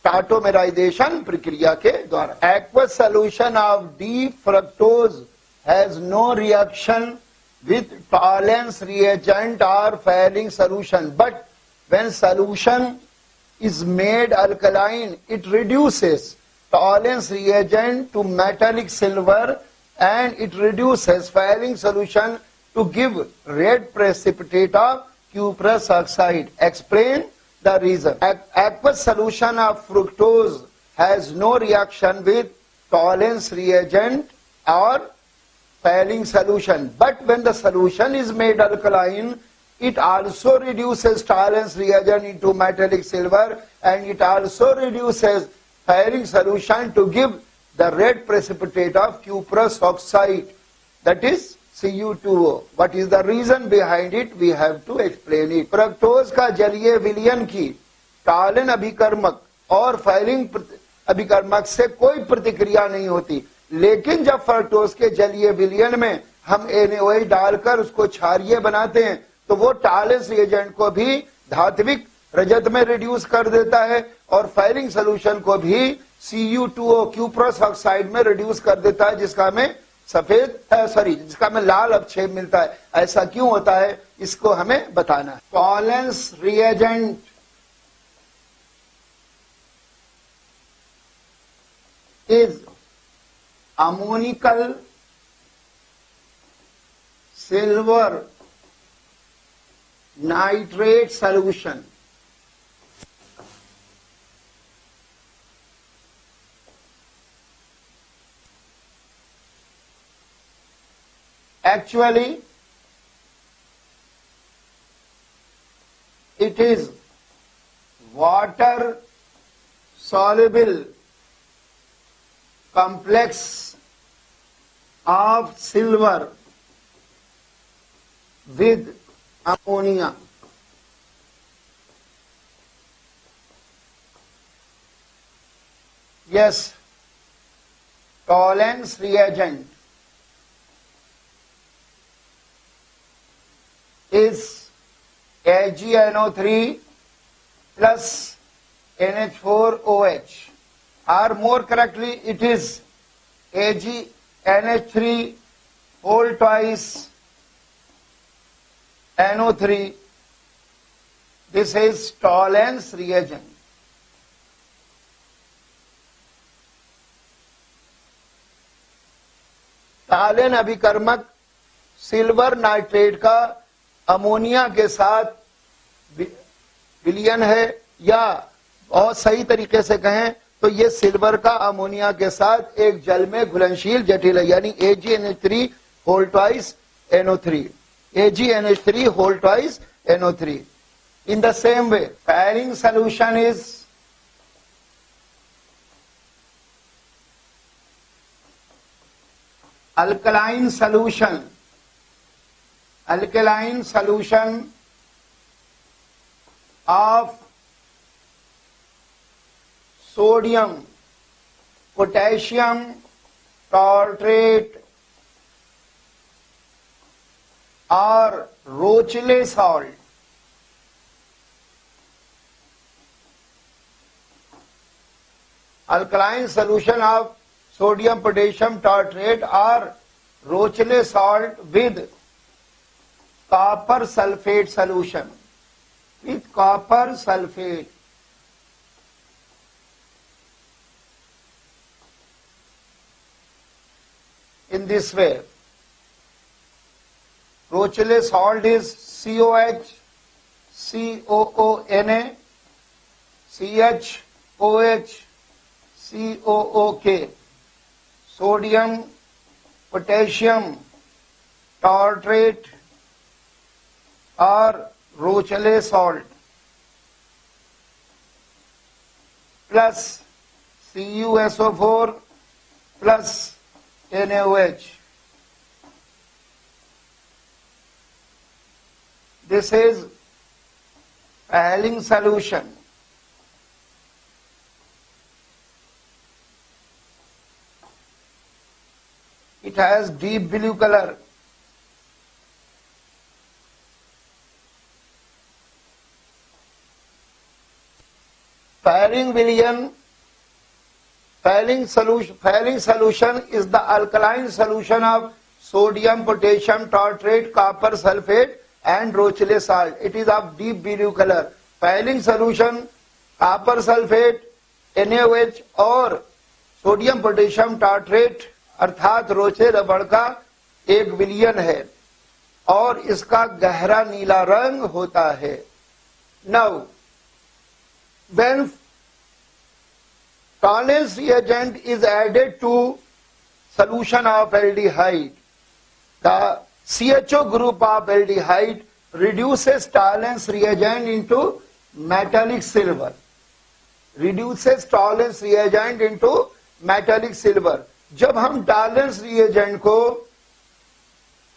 टॉटोमेराइजेशन प्रक्रिया के द्वारा। Aqueous solution of D fructose has no reaction with Tollens reagent और Fehling solution, but when solution is made alkaline, it reduces tolerance reagent to metallic silver and it reduces failing solution to give red precipitate of cuprous oxide. Explain the reason. Aqueous solution of fructose has no reaction with tolerance reagent or failing solution, but when the solution is made alkaline, it also reduces tolerance reagent into metallic silver and it also reduces failing solution to give the red precipitate of cuprous oxide, that is Cu2O. What is the reason behind it? We have to explain it. Fructose का जलीय विलयन की टालिन अभिकर्मक और falling अभिकर्मक से कोई प्रतिक्रिया नहीं होती, लेकिन जब फ्रक्टोज के जलीय विलयन में हम NaOH डालकर उसको क्षारीय बनाते हैं तो वो टॉलेंस रिएजेंट को भी धात्विक रजत में रिड्यूस कर देता है और फैलिंग सोल्यूशन को भी Cu2O क्यूप्रस ऑक्साइड में रिड्यूस कर देता है, जिसका हमें सफेद सॉरी जिसका हमें लाल अवक्षेप मिलता है, ऐसा क्यों होता है, इसको हमें बताना है। Tollens reagent is ammoniacal silver nitrate solution. Actually, it is water soluble complex of silver with ammonia. Yes, Tollens reagent is AgNO3 plus NH4OH, or more correctly it is AgNH3 whole twice NO3. This is Tollens reagent. Tollens अभिकर्मक silver nitrate का ammonia के साथ विलयन है, या बहुत सही तरीके से कहें तो ये सिल्वर का अमोनिया के साथ एक जल में घुलनशील जटिल है, यानी AgNH3 whole twice NO3, AgNH3 whole twice NO3. In the same way, pairing solution is alkaline solution of sodium potassium tartrate or Rochelle salt. Alkaline solution of sodium potassium tartrate or Rochelle salt with copper sulfate solution, with copper sulfate. In this way, Rochelle salt is COH, COONA, CHOH, COOK, sodium potassium tartrate or Rochelle salt plus CuSO4 plus NaOH. This is Paling solution. It has deep blue color. Pairing solution is the alkaline solution of sodium potassium tartrate, copper sulfate and Rochelle salt. It is of deep blue color. Pairing solution copper sulfate, NaOH और sodium potassium tartrate अर्थात रोचे रबड़ का एक विलयन है और इसका गहरा नीला रंग होता है। Now, when Tollens reagent is added to solution of aldehyde, the CHO group of aldehyde reduces Tollens reagent into metallic silver. Reduces Tollens reagent into metallic silver. जब हम टॉलेंस रिएजेंट को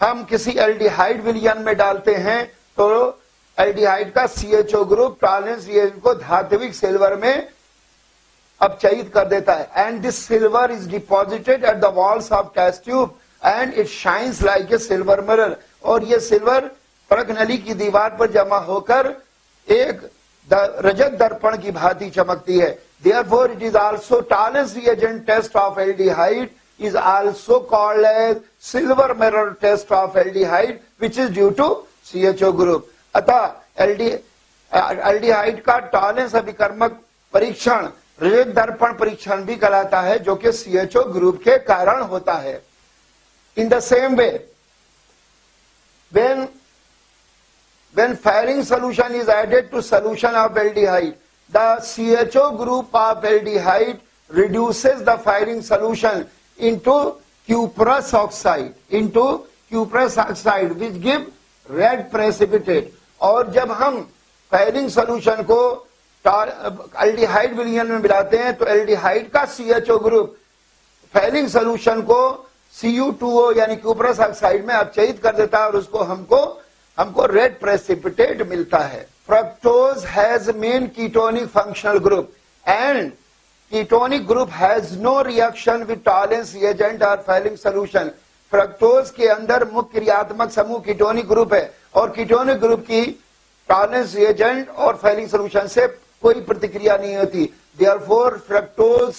हम किसी एल्डिहाइड विलयन में डालते हैं तो एल्डिहाइड का CHO ग्रुप टॉलेंस रिएजेंट को धात्विक सिल्वर में अपचयित कर देता है। And this silver is deposited at the walls of test tube and it shines like a silver mirror. और ये सिल्वर परख नली की दीवार पर जमा होकर एक रजत दर्पण की भांति चमकती है। Therefore, it is also Tollens reagent test of aldehyde is also called as silver mirror test of aldehyde, which is due to CHO group. अतः एल्डिहाइड का टॉलेंस अभिकर्मक परीक्षण रजत दर्पण परीक्षण भी कहलाता है, जो कि CHO ग्रुप के कारण होता है. In the same way, when firing solution is added to solution of aldehyde, the CHO group of aldehyde reduces the firing solution into cuprous oxide, which give red precipitate. और जब हम firing solution को aldehyde विलयन में मिलाते हैं तो aldehyde का CHO ग्रुप फायरिंग सोल्यूशन को Cu2O यानी क्यूप्रस ऑक्साइड में अपचयित कर देता है और उसको हमको रेड प्रेसिपिटेट मिलता है. Fructose has main ketonic functional group and ketonic group has no reaction with Tollens reagent और फायरिंग सोल्यूशन. फ्रक्टोज के अंदर मुख्य क्रियात्मक समूह कीटोनिक ग्रुप है और कीटोनिक ग्रुप की टॉलेंस रिएजेंट और फायरिंग सोल्यूशन से कोई प्रतिक्रिया नहीं होती. Therefore fructose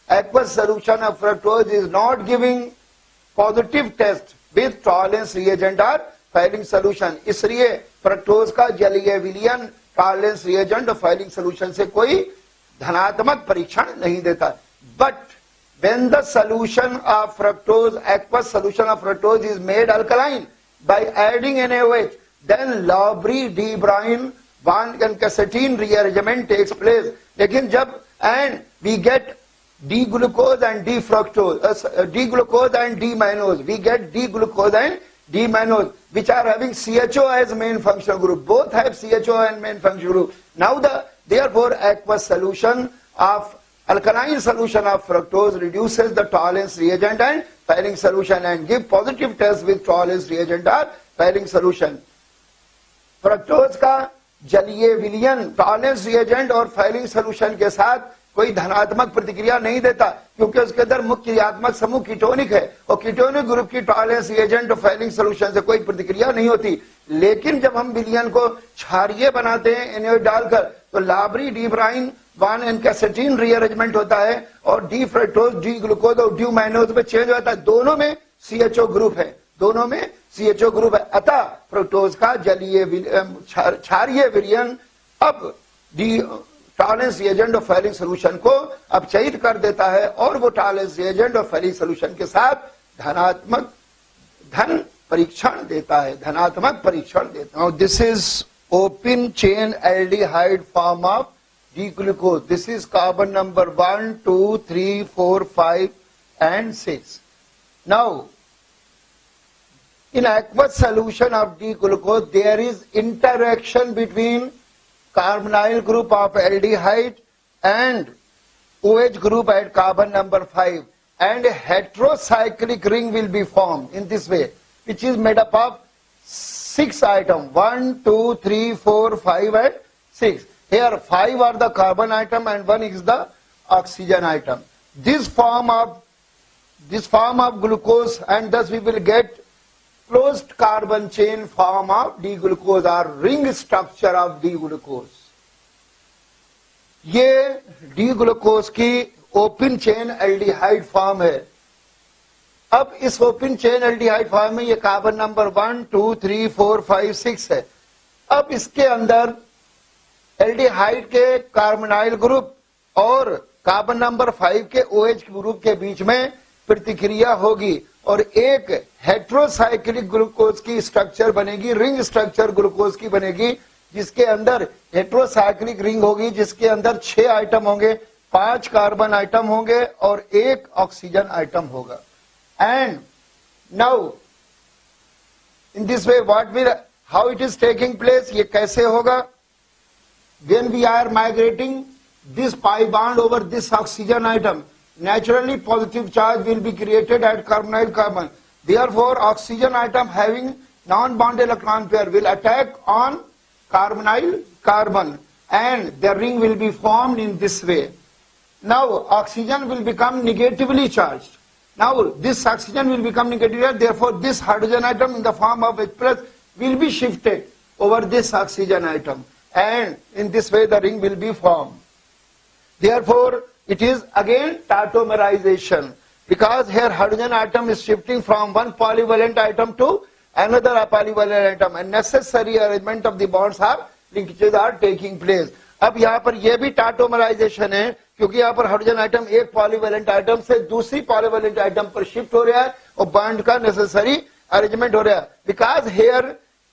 aqueous solution of fructose is not giving positive test with tolerance reagent or filing solution. इसलिए फ्रक्टोज का जलीय विलयन टॉलरेंस रिएजेंट और फाइलिंग सोल्यूशन से कोई धनात्मक परीक्षण नहीं देता. But when the solution of fructose, aqueous solution of fructose is made alkaline by adding NaOH, then Lowry-de-Bruyn and Cassatin rearrangement takes place. लेकिन जब and we get D-glucose and D-fructose, D-glucose and D-mannose, we get D-glucose and D-mannose, which are having CHO as main functional group. Both have CHO and main functional group. Now therefore aqueous solution of alkaline solution of fructose reduces the tolerance reagent and filing solution and give positive test with tolerance reagent or filing solution. Fructose का जलीय विलयन tolerance reagent और filing solution के साथ कोई धनात्मक प्रतिक्रिया नहीं देता क्योंकि उसके अंदर मुख्य क्रियात्मक समूह कीटोनिक है और कीटोनिक ग्रुप की टॉलरेंस रिएजेंट और फाइलिंग सोल्यूशन से कोई प्रतिक्रिया नहीं होती. लेकिन जब हम विलयन को क्षारीय बनाते हैं NaOH डालकर तो Lowry-de-Bruyn एंड कैसेटिन रीअरेंजमेंट होता है और डी फ्रक्टोज डी ग्लूकोज और डी मैनोज में चेंज होता है. दोनों में CHO ग्रुप है, दोनों में CHO ग्रुप है. अतः फ्रक्टोज का जलीय क्षारीय विलयन अब डी टॉलरेंस रिएजेंट और फाइलिंग सोल्यूशन को अपचयित कर देता है और वो टॉलरेंस रिएजेंट और फाइलिंग सोल्यूशन के साथ धन परीक्षण देता है, धनात्मक परीक्षण देता है. This is open chain aldehyde form of D-glucose. This is carbon number 1, 2, 3, 4, 5 and 6. Now, in aqueous solution of D-glucose, there is interaction between carbonyl group of aldehyde and OH group at carbon number 5 and a heterocyclic ring will be formed in this way, which is made up of 6 items, 1, 2, 3, 4, 5 and 6. Here 5 are the carbon atom and 1 is the oxygen atom. This form of glucose and thus we will get closed carbon chain form of D-glucose or ring structure of D-glucose. ये D-glucose की open chain aldehyde form है. अब इस open chain aldehyde form में ये carbon number 1, 2, 3, 4, 5, 6 है. अब इसके अंदर एल्डिहाइड के कार्बोनाइल ग्रुप और कार्बन नंबर 5 के OH ग्रुप के बीच में प्रतिक्रिया होगी और एक हेटेरोसाइक्लिक ग्लूकोज की स्ट्रक्चर बनेगी, रिंग स्ट्रक्चर ग्लूकोज की बनेगी जिसके अंदर हेटेरोसाइक्लिक रिंग होगी जिसके अंदर 6 आइटम होंगे, 5 कार्बन आइटम होंगे और 1 ऑक्सीजन आइटम होगा. And now in this way how it is taking place, ये कैसे होगा? When we are migrating this pi bond over this oxygen atom, naturally positive charge will be created at carbonyl carbon. Therefore, oxygen atom having non-bonded electron pair will attack on carbonyl carbon and the ring will be formed in this way. Now, oxygen will become negatively charged. Now, this oxygen will become negatively charged. Therefore, this hydrogen atom in the form of H+ will be shifted over this oxygen atom. And in this way the ring will be formed. Therefore, it is again tautomerization. because here hydrogen atom is shifting from one polyvalent atom to another polyvalent atom and necessary arrangement of the bonds are linkages are taking place. अब यहाँ पर यह भी टाटोमराइजेशन है क्योंकि यहाँ पर hydrogen atom एक पॉलीवेलेंट आइटम से दूसरी पॉलीवेलेंट आइटम पर शिफ्ट हो रहा है और बॉन्ड का नेसेसरी अरेंजमेंट हो रहा है because here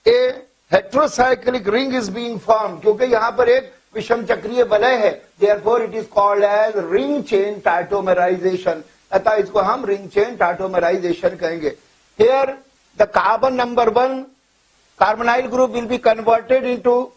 a heterocyclic ring is being form क्योंकि यहाँ पर एक विषम चक्रीय वलय है therefore it is called as ring chain tautomerisation अतः इसको हम रिंग चेन टाटोमराइजेशन कहेंगे. Here the carbon number 1 carbonyl group will be converted into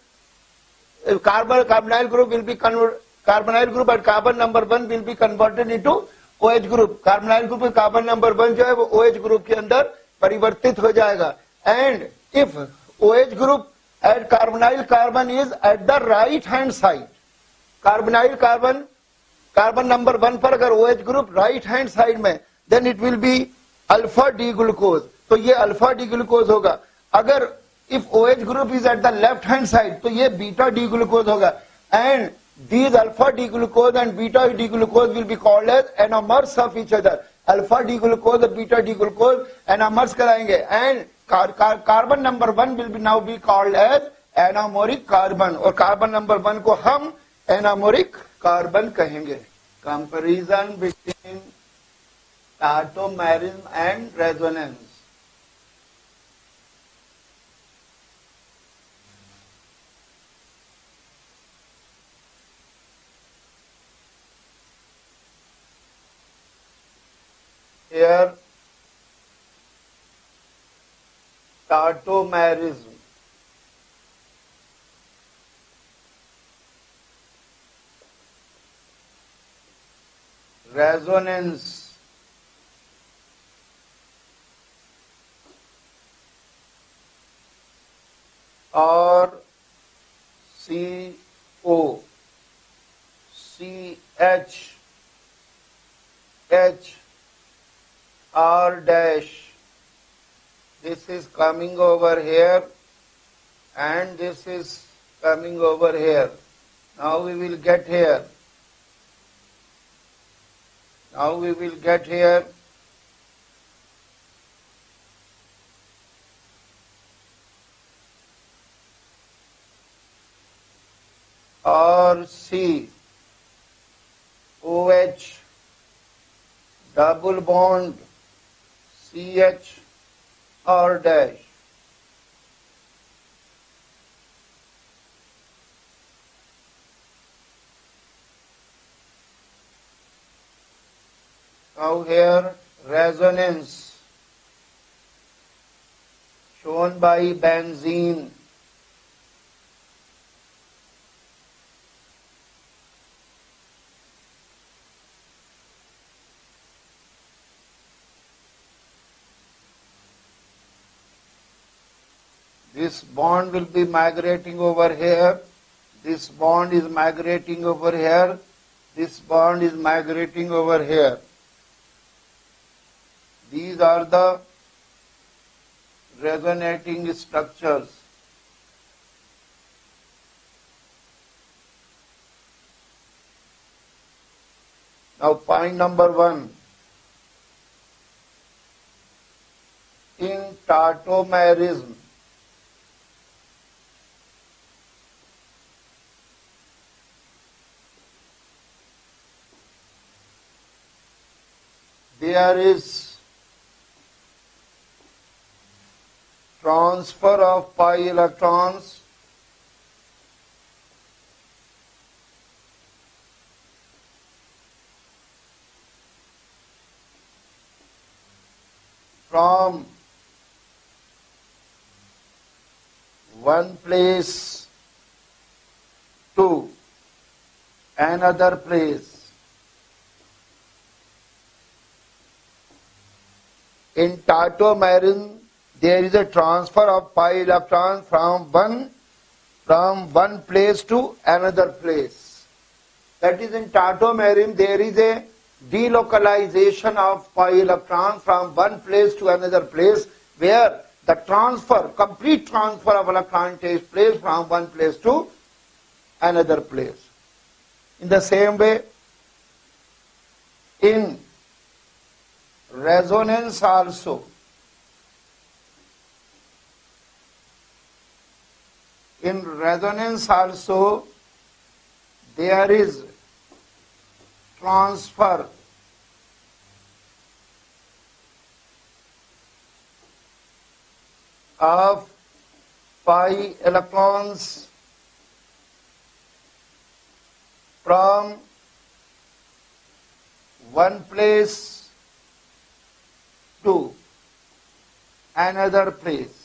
carbonyl group will be carbonyl group and carbon number 1 will be converted into OH group. Carbonyl group carbon number 1 जो है वो OH group के अंदर परिवर्तित हो जाएगा. And if OH group and carbonyl carbon is at the right hand side, carbonyl carbon number 1 पर अगर OH group right hand side में, then it will be alpha D glucose. तो ये alpha D glucose होगा. अगर if OH group is at the left hand side तो ये beta D glucose होगा and these alpha D glucose and beta D glucose will be called as anomers of each other. alpha D glucose और beta D glucose anomers कराएंगे and carbon number 1 will be now be called as anomeric carbon और carbon number 1 को हम anomeric carbon कहेंगे. Comparison between tautomerism and resonance. Here tautomerism resonance or CO CH H R dash, this is coming over here and this is coming over here. Now we will get here. Now we will get here. R C OH double bond CH R dash. Now here resonance shown by benzene. This bond will be migrating over here. This bond is migrating over here. This bond is migrating over here. These are the resonating structures. Now point number 1. In tautomerism, there is transfer of pi electrons from one place to another place. In tautomerism, there is a transfer of pi electrons from one place to another place. That is, in tautomerism, there is a delocalization of pi electrons from one place to another place, where the complete transfer of electron takes place from one place to another place. In the same way, in resonance also. In resonance also there is transfer of pi electrons from one place to another place.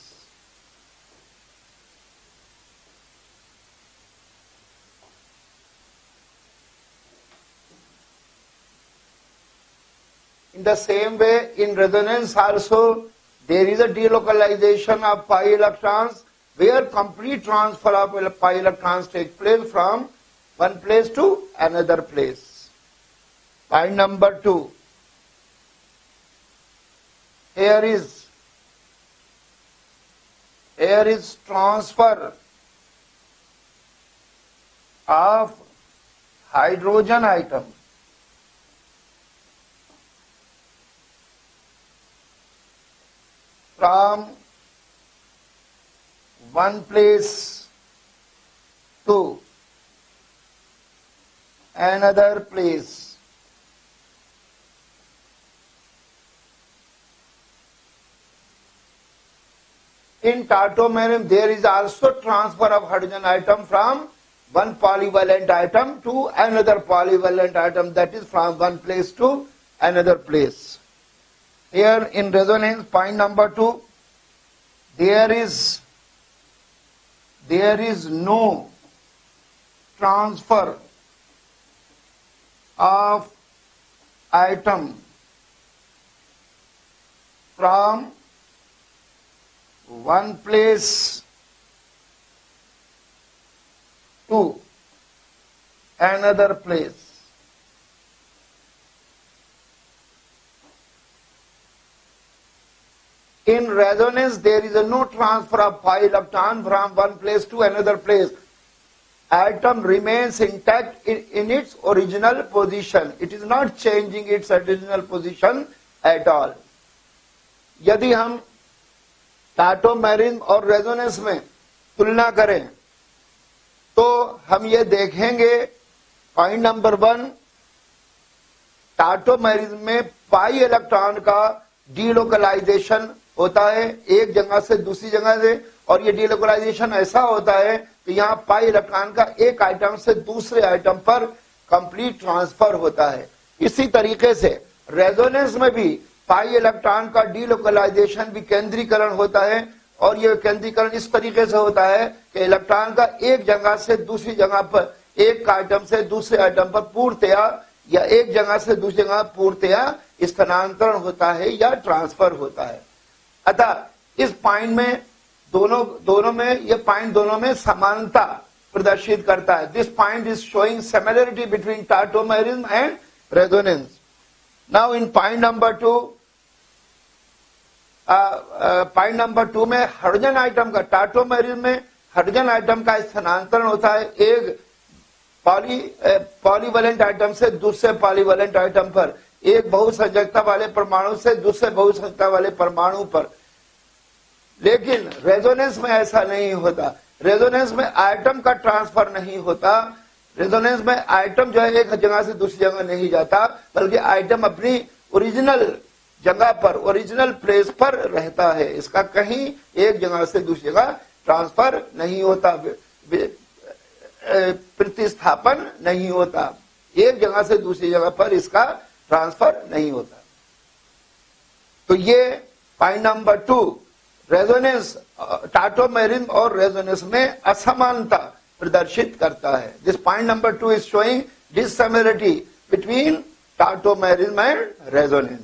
In the same way, in resonance also, there is a delocalization of pi electrons, where complete transfer of pi electrons takes place from one place to another place. Point number 2. Here is transfer of hydrogen atom from one place to another place. In tautomerium, there is also transfer of hydrogen atom from one polyvalent atom to another polyvalent atom, that is from one place to another place. Here in resonance, point number 2, there is no transfer of atom from one place to another place. In resonance, there is no transfer of pi electron from one place to another place. Atom remains intact in its original position. It is not changing its original position at all. यदि हम टाटोमेरिन और resonance में तुलना करें तो हम ये देखेंगे, पॉइंट नंबर 1, टाटोमेरिन में पाई इलेक्ट्रॉन का डीलोकलाइजेशन होता है एक जगह से दूसरी जगह से, और ये डीलोकलाइजेशन ऐसा होता है कि यहाँ पाई इलेक्ट्रॉन का एक आइटम से दूसरे आइटम पर कंप्लीट ट्रांसफर होता है। इसी तरीके से रेजोनेंस में भी पाई इलेक्ट्रॉन का डीलोकलाइजेशन भी केंद्रीकरण होता है, और ये केंद्रीकरण इस तरीके से होता है कि इलेक्ट्रॉन का एक जगह से दूसरी जगह पर, एक आइटम से दूसरे आइटम पर पूर्णतया या एक जगह से दूसरी जगह पूर्णतया स्थानांतरण होता है या ट्रांसफर होता है। अतः इस पॉइंट में दोनों में ये पॉइंट दोनों में समानता प्रदर्शित करता है। This point is showing similarity between tautomerism and resonance. Now in point number 2 में हाइड्रोजन आइटम का, टाटोमेरिज्म में हाइड्रोजन आइटम का स्थानांतरण होता है एक पॉलीवैलेंट आइटम से दूसरे पॉलीवैलेंट आइटम पर, एक बहुसंयोजकता वाले परमाणु से दूसरे बहुसंयोजकता वाले परमाणु पर। लेकिन रेजोनेंस में ऐसा नहीं होता। रेजोनेंस में आइटम का ट्रांसफर नहीं होता। रेजोनेंस में आइटम जो है एक जगह से दूसरी जगह नहीं जाता, बल्कि आइटम अपनी ओरिजिनल जगह पर, ओरिजिनल प्लेस पर रहता है। इसका कहीं एक जगह से दूसरी जगह ट्रांसफर नहीं होता, प्रतिस्थापन नहीं होता, एक जगह से दूसरी जगह पर इसका ट्रांसफर नहीं होता। तो ये पॉइंट नंबर 2 रेजोनेंस, टाटोमेरिज्म और रेजोनेंस में असमानता प्रदर्शित करता है। This point number 2 is showing dissimilarity between tautomerism and resonance.